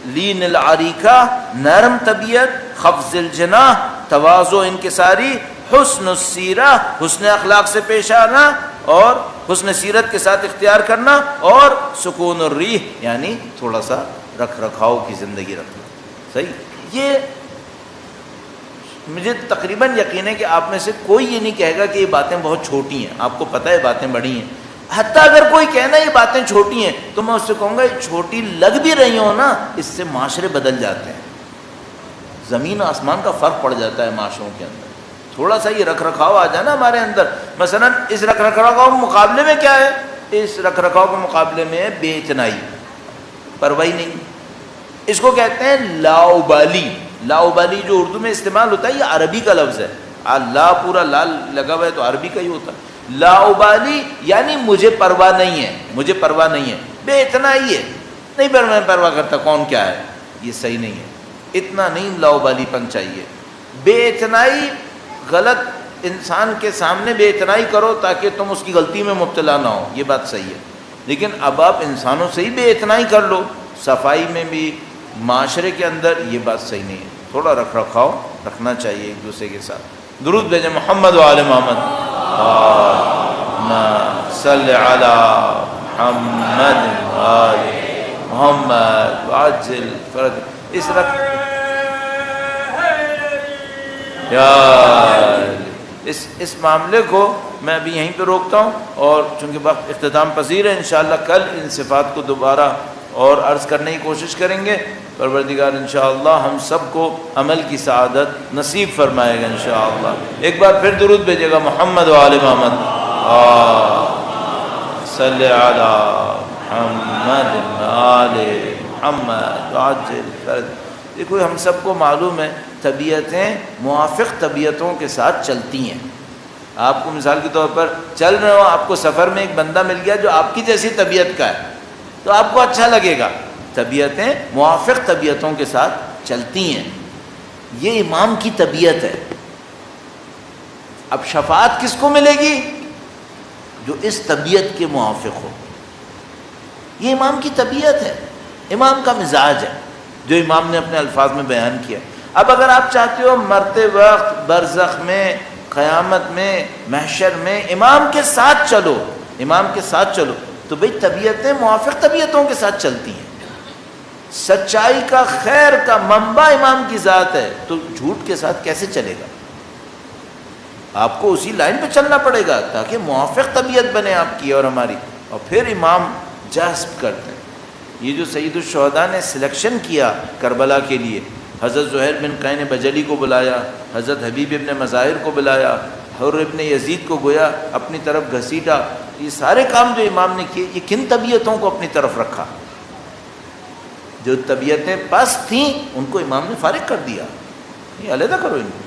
لین العریکہ، نرم طبیعت، خفض الجناح، تواضع انکساری، حسن السیرہ، حسن اخلاق سے پیش آنا اور حسن سیرت کے ساتھ اختیار کرنا، اور سکون الریح یعنی تھوڑا سا رکھ رکھاؤ کی زندگی رکھنا. صحیح. یہ مجھے تقریباً یقین ہے کہ آپ میں سے کوئی یہ نہیں کہے گا کہ یہ باتیں بہت چھوٹی ہیں. آپ کو پتہ ہے باتیں بڑی ہیں. حتیٰ اگر کوئی کہنا یہ باتیں چھوٹی ہیں تو میں اس سے کہوں گا یہ چھوٹی لگ بھی رہی ہوں نا، اس سے معاشرے بدل جاتے ہیں. زمین آسمان کا فرق پڑ جاتا ہے معاشروں کے اندر. تھوڑا سا یہ رکھ رکھاؤ آ جانا ہمارے اندر. مثلا اس رکھ رکھاؤ کے مقابلے میں کیا ہے؟ اس رکھ رکھاؤ کے مقابلے میں بے اتنائی، پرواہی نہیں. اس کو کہتے ہیں لاؤبالی. لاؤبالی جو اردو میں استعمال ہوتا ہے یہ عربی کا لفظ ہے. لا پورا لال لگا ہوا ہے تو عربی کا ہی ہوتا ہے. لاؤبالی یعنی مجھے پرواہ نہیں ہے، مجھے پرواہ نہیں ہے. بے اتنائی ہے، نہیں پر میں پرواہ کرتا کون کیا ہے. یہ صحیح نہیں ہے. اتنا نہیں لاؤبالی پن چاہیے. بے اتنائی غلط انسان کے سامنے بے اتنائی کرو تاکہ تم اس کی غلطی میں مبتلا نہ ہو، یہ بات صحیح ہے. لیکن اب آپ انسانوں سے ہی بے اتنائی کر لو، صفائی میں بھی معاشرے کے اندر، یہ بات صحیح نہیں ہے. تھوڑا رکھ رکھاؤ رکھنا چاہیے ایک دوسرے کے ساتھ. درود بھیجیں محمد و آل محمد. صلی علی محمد و آل محمد عاجل فرج. اس رکھ اس معاملے کو میں ابھی یہیں پہ روکتا ہوں، اور چونکہ وقت اختتام پذیر ہے، انشاءاللہ کل ان صفات کو دوبارہ اور عرض کرنے کی کوشش کریں گے. پروردگار انشاءاللہ ہم سب کو عمل کی سعادت نصیب فرمائے گا انشاءاللہ. ایک بار پھر درود بھیجے گا محمد و آل محمد. صلی علی محمد و آل محمد عاجل فرج. دیکھو ہم سب کو معلوم ہے طبیعتیں موافق طبیعتوں کے ساتھ چلتی ہیں. آپ کو مثال کے طور پر چل رہے ہو، آپ کو سفر میں ایک بندہ مل گیا جو آپ کی جیسی طبیعت کا ہے تو آپ کو اچھا لگے گا. طبیعتیں موافق طبیعتوں کے ساتھ چلتی ہیں. یہ امام کی طبیعت ہے. اب شفاعت کس کو ملے گی؟ جو اس طبیعت کے موافق ہو. یہ امام کی طبیعت ہے، امام کا مزاج ہے جو امام نے اپنے الفاظ میں بیان کیا. اب اگر آپ چاہتے ہو مرتے وقت برزخ میں، قیامت میں، محشر میں امام کے ساتھ چلو، امام کے ساتھ چلو، تو بھئی طبیعتیں موافق طبیعتوں کے ساتھ چلتی ہیں. سچائی کا، خیر کا منبع امام کی ذات ہے، تو جھوٹ کے ساتھ کیسے چلے گا؟ آپ کو اسی لائن پہ چلنا پڑے گا تاکہ موافق طبیعت بنے آپ کی اور ہماری. اور پھر امام جذب کرتے ہیں. یہ جو سید الشہداء نے سلیکشن کیا کربلا کے لیے، حضرت زہیر بن قین بجلی کو بلایا، حضرت حبیب ابن مظاہر کو بلایا، حر ابن یزید کو گویا اپنی طرف گھسیٹا. یہ سارے کام جو امام نے کیے، یہ کن طبیعتوں کو اپنی طرف رکھا؟ جو طبیعتیں پست تھیں ان کو امام نے فارغ کر دیا. یہ علیحدہ کرو ان کو.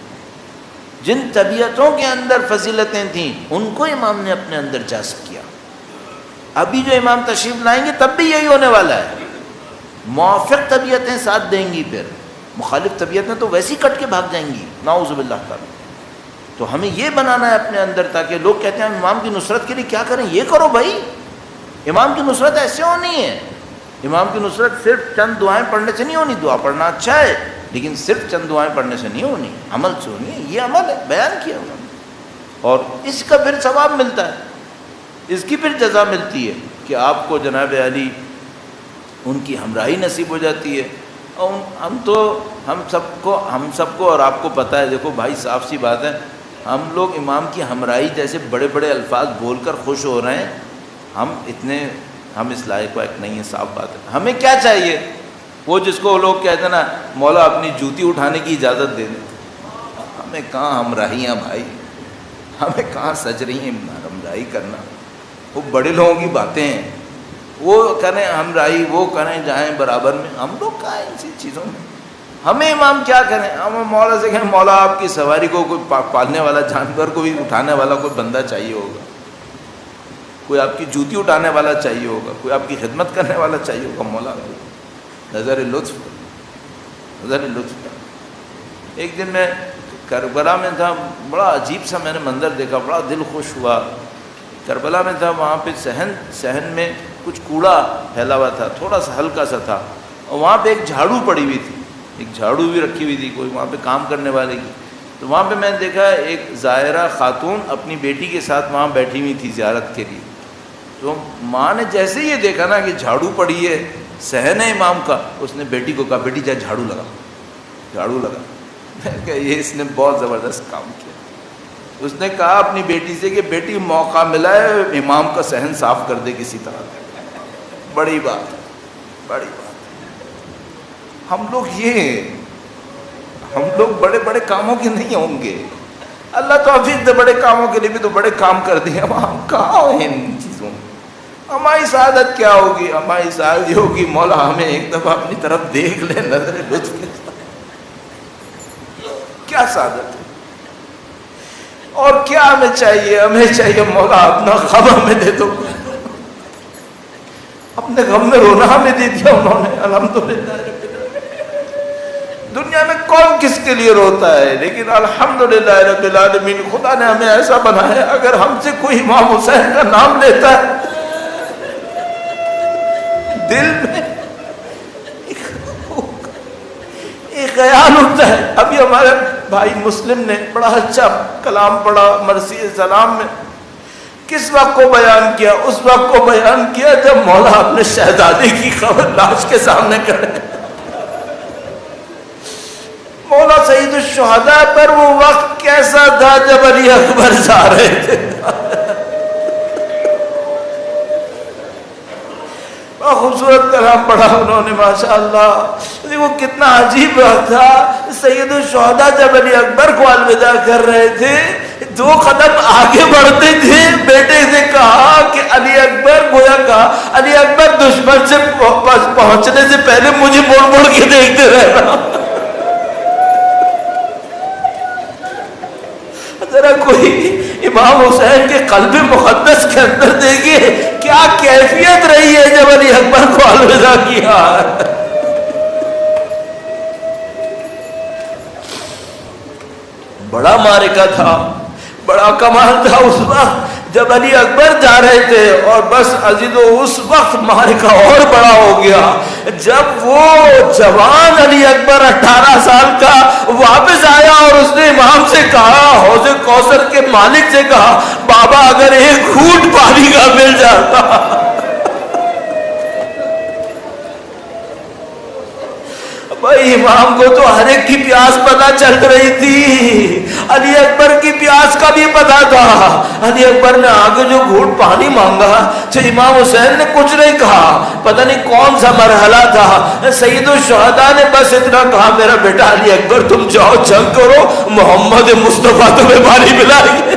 جن طبیعتوں کے اندر فضیلتیں تھیں ان کو امام نے اپنے اندر جذب کیا. ابھی جو امام تشریف لائیں گے تب بھی یہی ہونے والا ہے. موافق طبیعتیں ساتھ دیں گی، پھر مخالف طبیعتیں تو ویسی کٹ کے بھاگ جائیں گی، نعوذ باللہ تعالی. تو ہمیں یہ بنانا ہے اپنے اندر، تاکہ لوگ کہتے ہیں ہم امام کی نصرت کے لیے کیا کریں. یہ کرو بھائی، امام کی نصرت ایسے ہونی ہے. امام کی نصرت صرف چند دعائیں پڑھنے سے نہیں ہونی. دعا پڑھنا اچھا ہے لیکن صرف چند دعائیں پڑھنے سے نہیں ہونی، عمل سے ہونی ہے. یہ عمل ہے، بیان کیا انہوں نے. اور اس کا پھر ثواب ملتا ہے، اس کی پھر جزا ملتی ہے کہ آپ کو جناب علی ان کی ہمراہی نصیب ہو جاتی ہے۔ اور ہم سب کو اور آپ کو پتہ ہے، دیکھو بھائی صاف سی بات ہے، ہم لوگ امام کی ہمراہی جیسے بڑے بڑے الفاظ بول کر خوش ہو رہے ہیں، ہم اس لائق وائق نہیں ہیں، صاف بات ہے۔ ہمیں کیا چاہیے؟ وہ جس کو لوگ کہتے ہیں نا مولا اپنی جوتی اٹھانے کی اجازت دے دیں، ہمیں کہاں ہمراہیاں بھائی، ہمیں کہاں سج رہی ہیں ہمراہی کرنا، وہ بڑے لوگوں کی باتیں ہیں، وہ کریں ہمراہی، وہ کریں جائیں برابر میں، ہم لوگ کہاں ہیں ان چیزوں میں؟ ہمیں امام کیا کریں؟ ہم مولا سے کہیں مولا آپ کی سواری کو کوئی پالنے والا جانور کو بھی اٹھانے والا کوئی بندہ چاہیے ہوگا، کوئی آپ کی جوتی اٹھانے والا چاہیے ہوگا، کوئی آپ کی خدمت کرنے والا چاہیے ہوگا، مولا نظر لطف۔ ایک دن میں کربلا میں تھا، بڑا عجیب سا میں نے منظر دیکھا، بڑا دل خوش ہوا۔ کربلا میں تھا، وہاں پہ صحن میں کچھ کوڑا پھیلا ہوا تھا، تھوڑا سا ہلکا سا تھا، اور وہاں پہ ایک جھاڑو پڑی ہوئی تھی، ایک جھاڑو بھی رکھی ہوئی تھی کوئی وہاں پہ کام کرنے والے کی۔ تو وہاں پہ میں نے دیکھا ایک زائرہ خاتون اپنی بیٹی کے ساتھ وہاں بیٹھی ہوئی تھی زیارت کے لیے۔ تو ماں نے جیسے ہی یہ دیکھا نا کہ جھاڑو پڑی ہے، صحن ہے امام کا، اس نے بیٹی کو کہا بیٹی جا جھاڑو لگا۔ میں کہا یہ اس نے بہت زبردست کام کیا۔ اس نے کہا اپنی بیٹی سے کہ بیٹی موقع ملا ہے امام کا صحن صاف کر دے کسی طرح۔ بڑی بات۔ ہم لوگ بڑے بڑے کاموں کے نہیں ہوں گے، اللہ توفیق دے، بڑے کاموں کے لیے بھی تو بڑے کام کر دیے، ہم کہاں ہیں ان چیزوں میں؟ ہماری سعادت کیا ہوگی؟ ہماری سعادت یہ ہوگی مولا ہمیں ایک دفعہ اپنی طرف دیکھ لے نظر لطف کے ساتھ۔ کیا سعادت ہے اور کیا ہمیں چاہیے؟ ہمیں چاہیے مولا اپنا غم ہمیں دے دو، اپنے غم میں رونا ہمیں دے دیا انہوں نے، الحمدللہ۔ دنیا میں کون کس کے لیے روتا ہے، لیکن الحمدللہ رب العالمین خدا نے ہمیں ایسا بنایا، اگر ہم سے کوئی امام حسین کا نام لیتا ہے دل میں ایک خیال ہوتا ہے۔ ابھی ہمارے بھائی مسلم نے بڑا اچھا کلام پڑھا مرثی سلام میں، کس وقت کو بیان کیا؟ اس وقت کو بیان کیا جب مولا اپنے شہزادے کی خبر لاش کے سامنے کرے۔ مولا سید الشہداء پر وہ وقت کیسا تھا جب علی اکبر جا رہے تھے۔ بہت خوبصورت کلام پڑھا انہوں نے ماشاءاللہ۔ وہ کتنا عجیب وقت تھا، سید الشہداء جب علی اکبر کو الوداع کر رہے تھے، 2 قدم آگے بڑھتے تھے، بیٹے سے کہا کہ علی اکبر، گویا کہا علی اکبر دشمن سے پہنچنے سے پہلے مجھے مڑ مڑ کے دیکھتے رہنا۔ ذرا کوئی امام حسین کے قلب مقدس کے اندر دیکھیے کیا کیفیت رہی ہے جب علی اکبر کو الوداع کیا۔ بڑا معرکہ تھا، بڑا کمال تھا اس وقت جب علی اکبر جا رہے تھے، اور بس عزیزو اس وقت معرکہ اور بڑا ہو گیا جب وہ جوان علی اکبر 18 سال کا واپس آیا اور اس نے امام سے کہا، حوض کوثر کے مالک سے کہا، بابا اگر ایک گھونٹ پانی کا مل جاتا۔ بھائی امام کو تو ہر ایک کی پیاس پتہ چل رہی تھی، علی اکبر کی پیاس کا بھی پتہ تھا۔ علی اکبر نے آگے جو گھونٹ پانی مانگا تو امام حسین نے کچھ نہیں کہا، پتہ نہیں کون سا مرحلہ تھا۔ سید الشہداء نے بس اتنا کہا، میرا بیٹا علی اکبر تم جاؤ جنگ کرو، محمد مصطفیٰ تمہیں پانی پلائیں گے،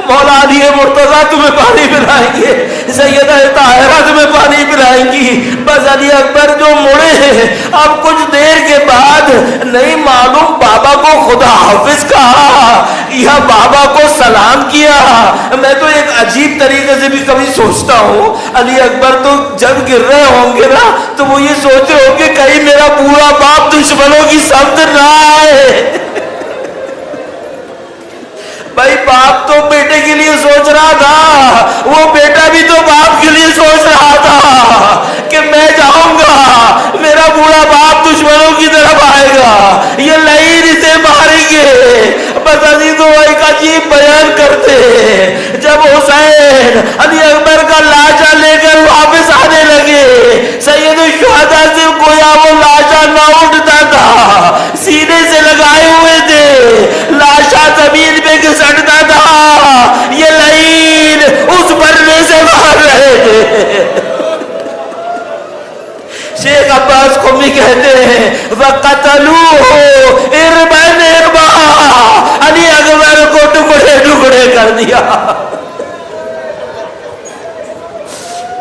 مولا علی مرتضیٰ تمہیں پانی پلائیں گے، سیدہ طاہرہ تمہیں پانی پلائیں گی۔ بس علی اکبر جو مڑے، اب کچھ دیر کے بعد نہیں معلوم بابا کو خدا حافظ کہا یا بابا کو سلام کیا۔ میں تو ایک عجیب طریقے سے بھی کبھی سوچتا ہوں، علی اکبر تو جب گر رہے ہوں گے نا تو وہ یہ سوچتے ہوں گے کہیں میرا بوڑھا باپ دشمنوں کی سمت نہ آئے۔ بھائی باپ تو بیٹے کے لیے سوچ رہا تھا، وہ بیٹا بھی تو باپ کے لیے سوچ رہا تھا کہ میں جاؤں گا، میرا بوڑھا باپ دشمنوں کی طرف آئے گا، یہ لعین اسے ماریں گے۔ محمد عزیز بھائی کا عجیب بیان کرتے ہیں، جب حسین علی اکبر کا لاشا لے کر واپس آنے لگے، سید الشہداء سے گویا وہ لاشا نہ اٹھتا تھا، سینے سے لگائے ہوئے تھے، لاشا زمین پہ گھسٹتا تھا، یہ لعین اس بھرنے سے مار رہے تھے۔ شیخ عباس قمی کہتے ہیں وَقَتَلُوهُ اِرْبًا اِرْبًا، علی اکبر کو ٹکڑے ٹکڑے کر دیا۔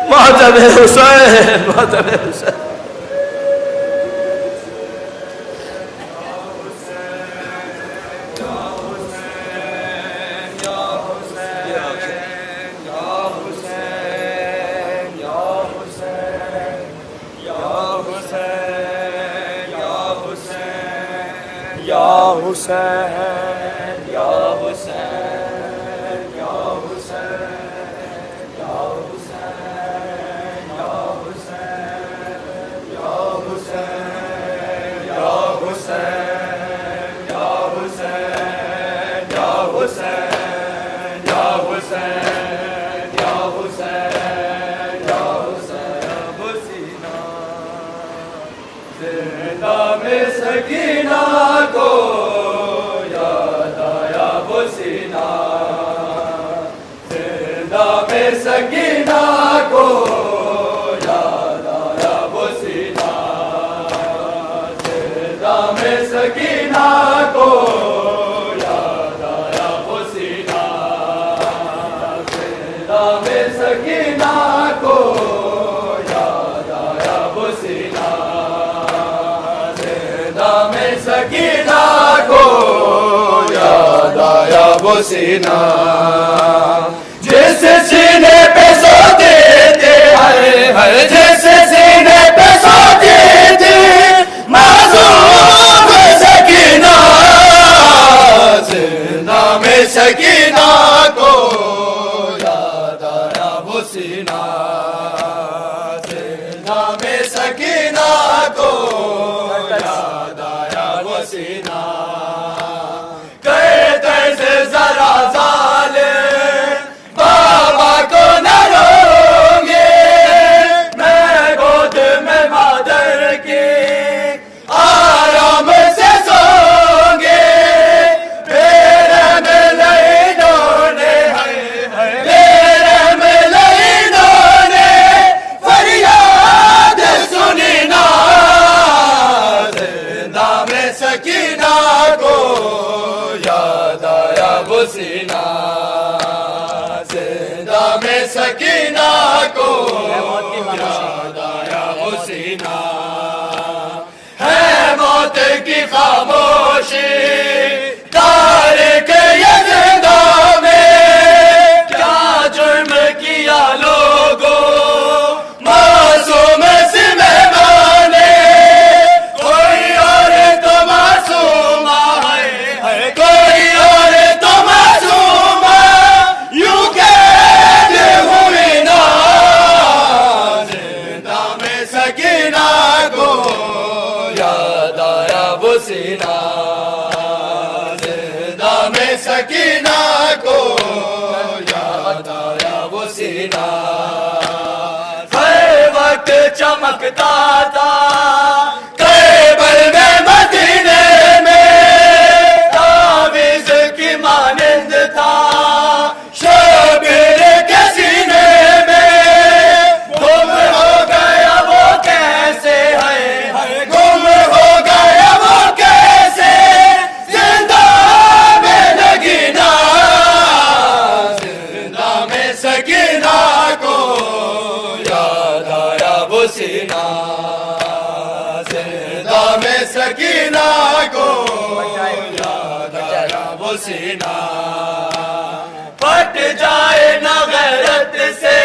ماتم حسین، ماتم حسین۔ سینہ جیسے سینے پہ سوتے تھے، ہر جیسے سینے پہ سوتے تھے معصوم سکینہ، زندہ میں سکینہ کو یاد آیا وہ سینہ، زندہ میں سکینہ کو یاد آیا وہ سینہ۔ چمکتا تھا خیبر میں مدینے میں، تعویذ کی مانند تھا شبیر کے سینے میں، گم ہو گیا وہ کیسے ہے، گم ہو گیا وہ کیسے، زندہ میں نگینا، زندہ میں سکینہ کو یاد آیا وہ سینہ، زندہ میں سکینہ کو یاد آیا وہ سینہ، پھٹ جائے نہ غیرت سے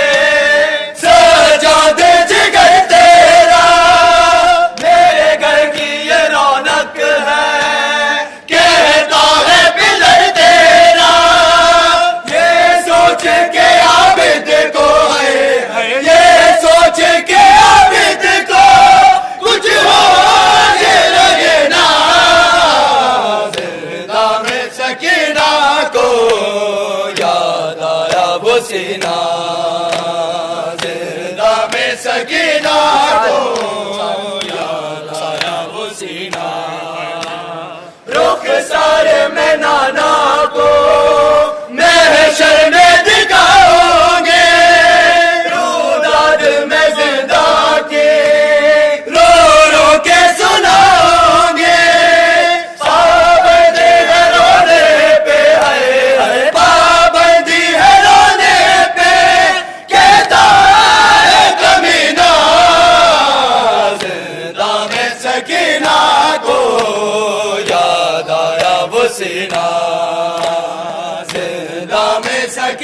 سجاد جگر تیرا، میرے گھر کی یہ رونق ہے کہتا ہے پلر تیرا، یہ سوچ کے عابد کو ہے، یہ سوچ کے عابد کو کچھ ہونے لگے نا، زندہ میں سکینہ سینہ زندہ میں سکینہ کو یاد آیا وہ سینہ رخ سارے میں نانا کو محشر میں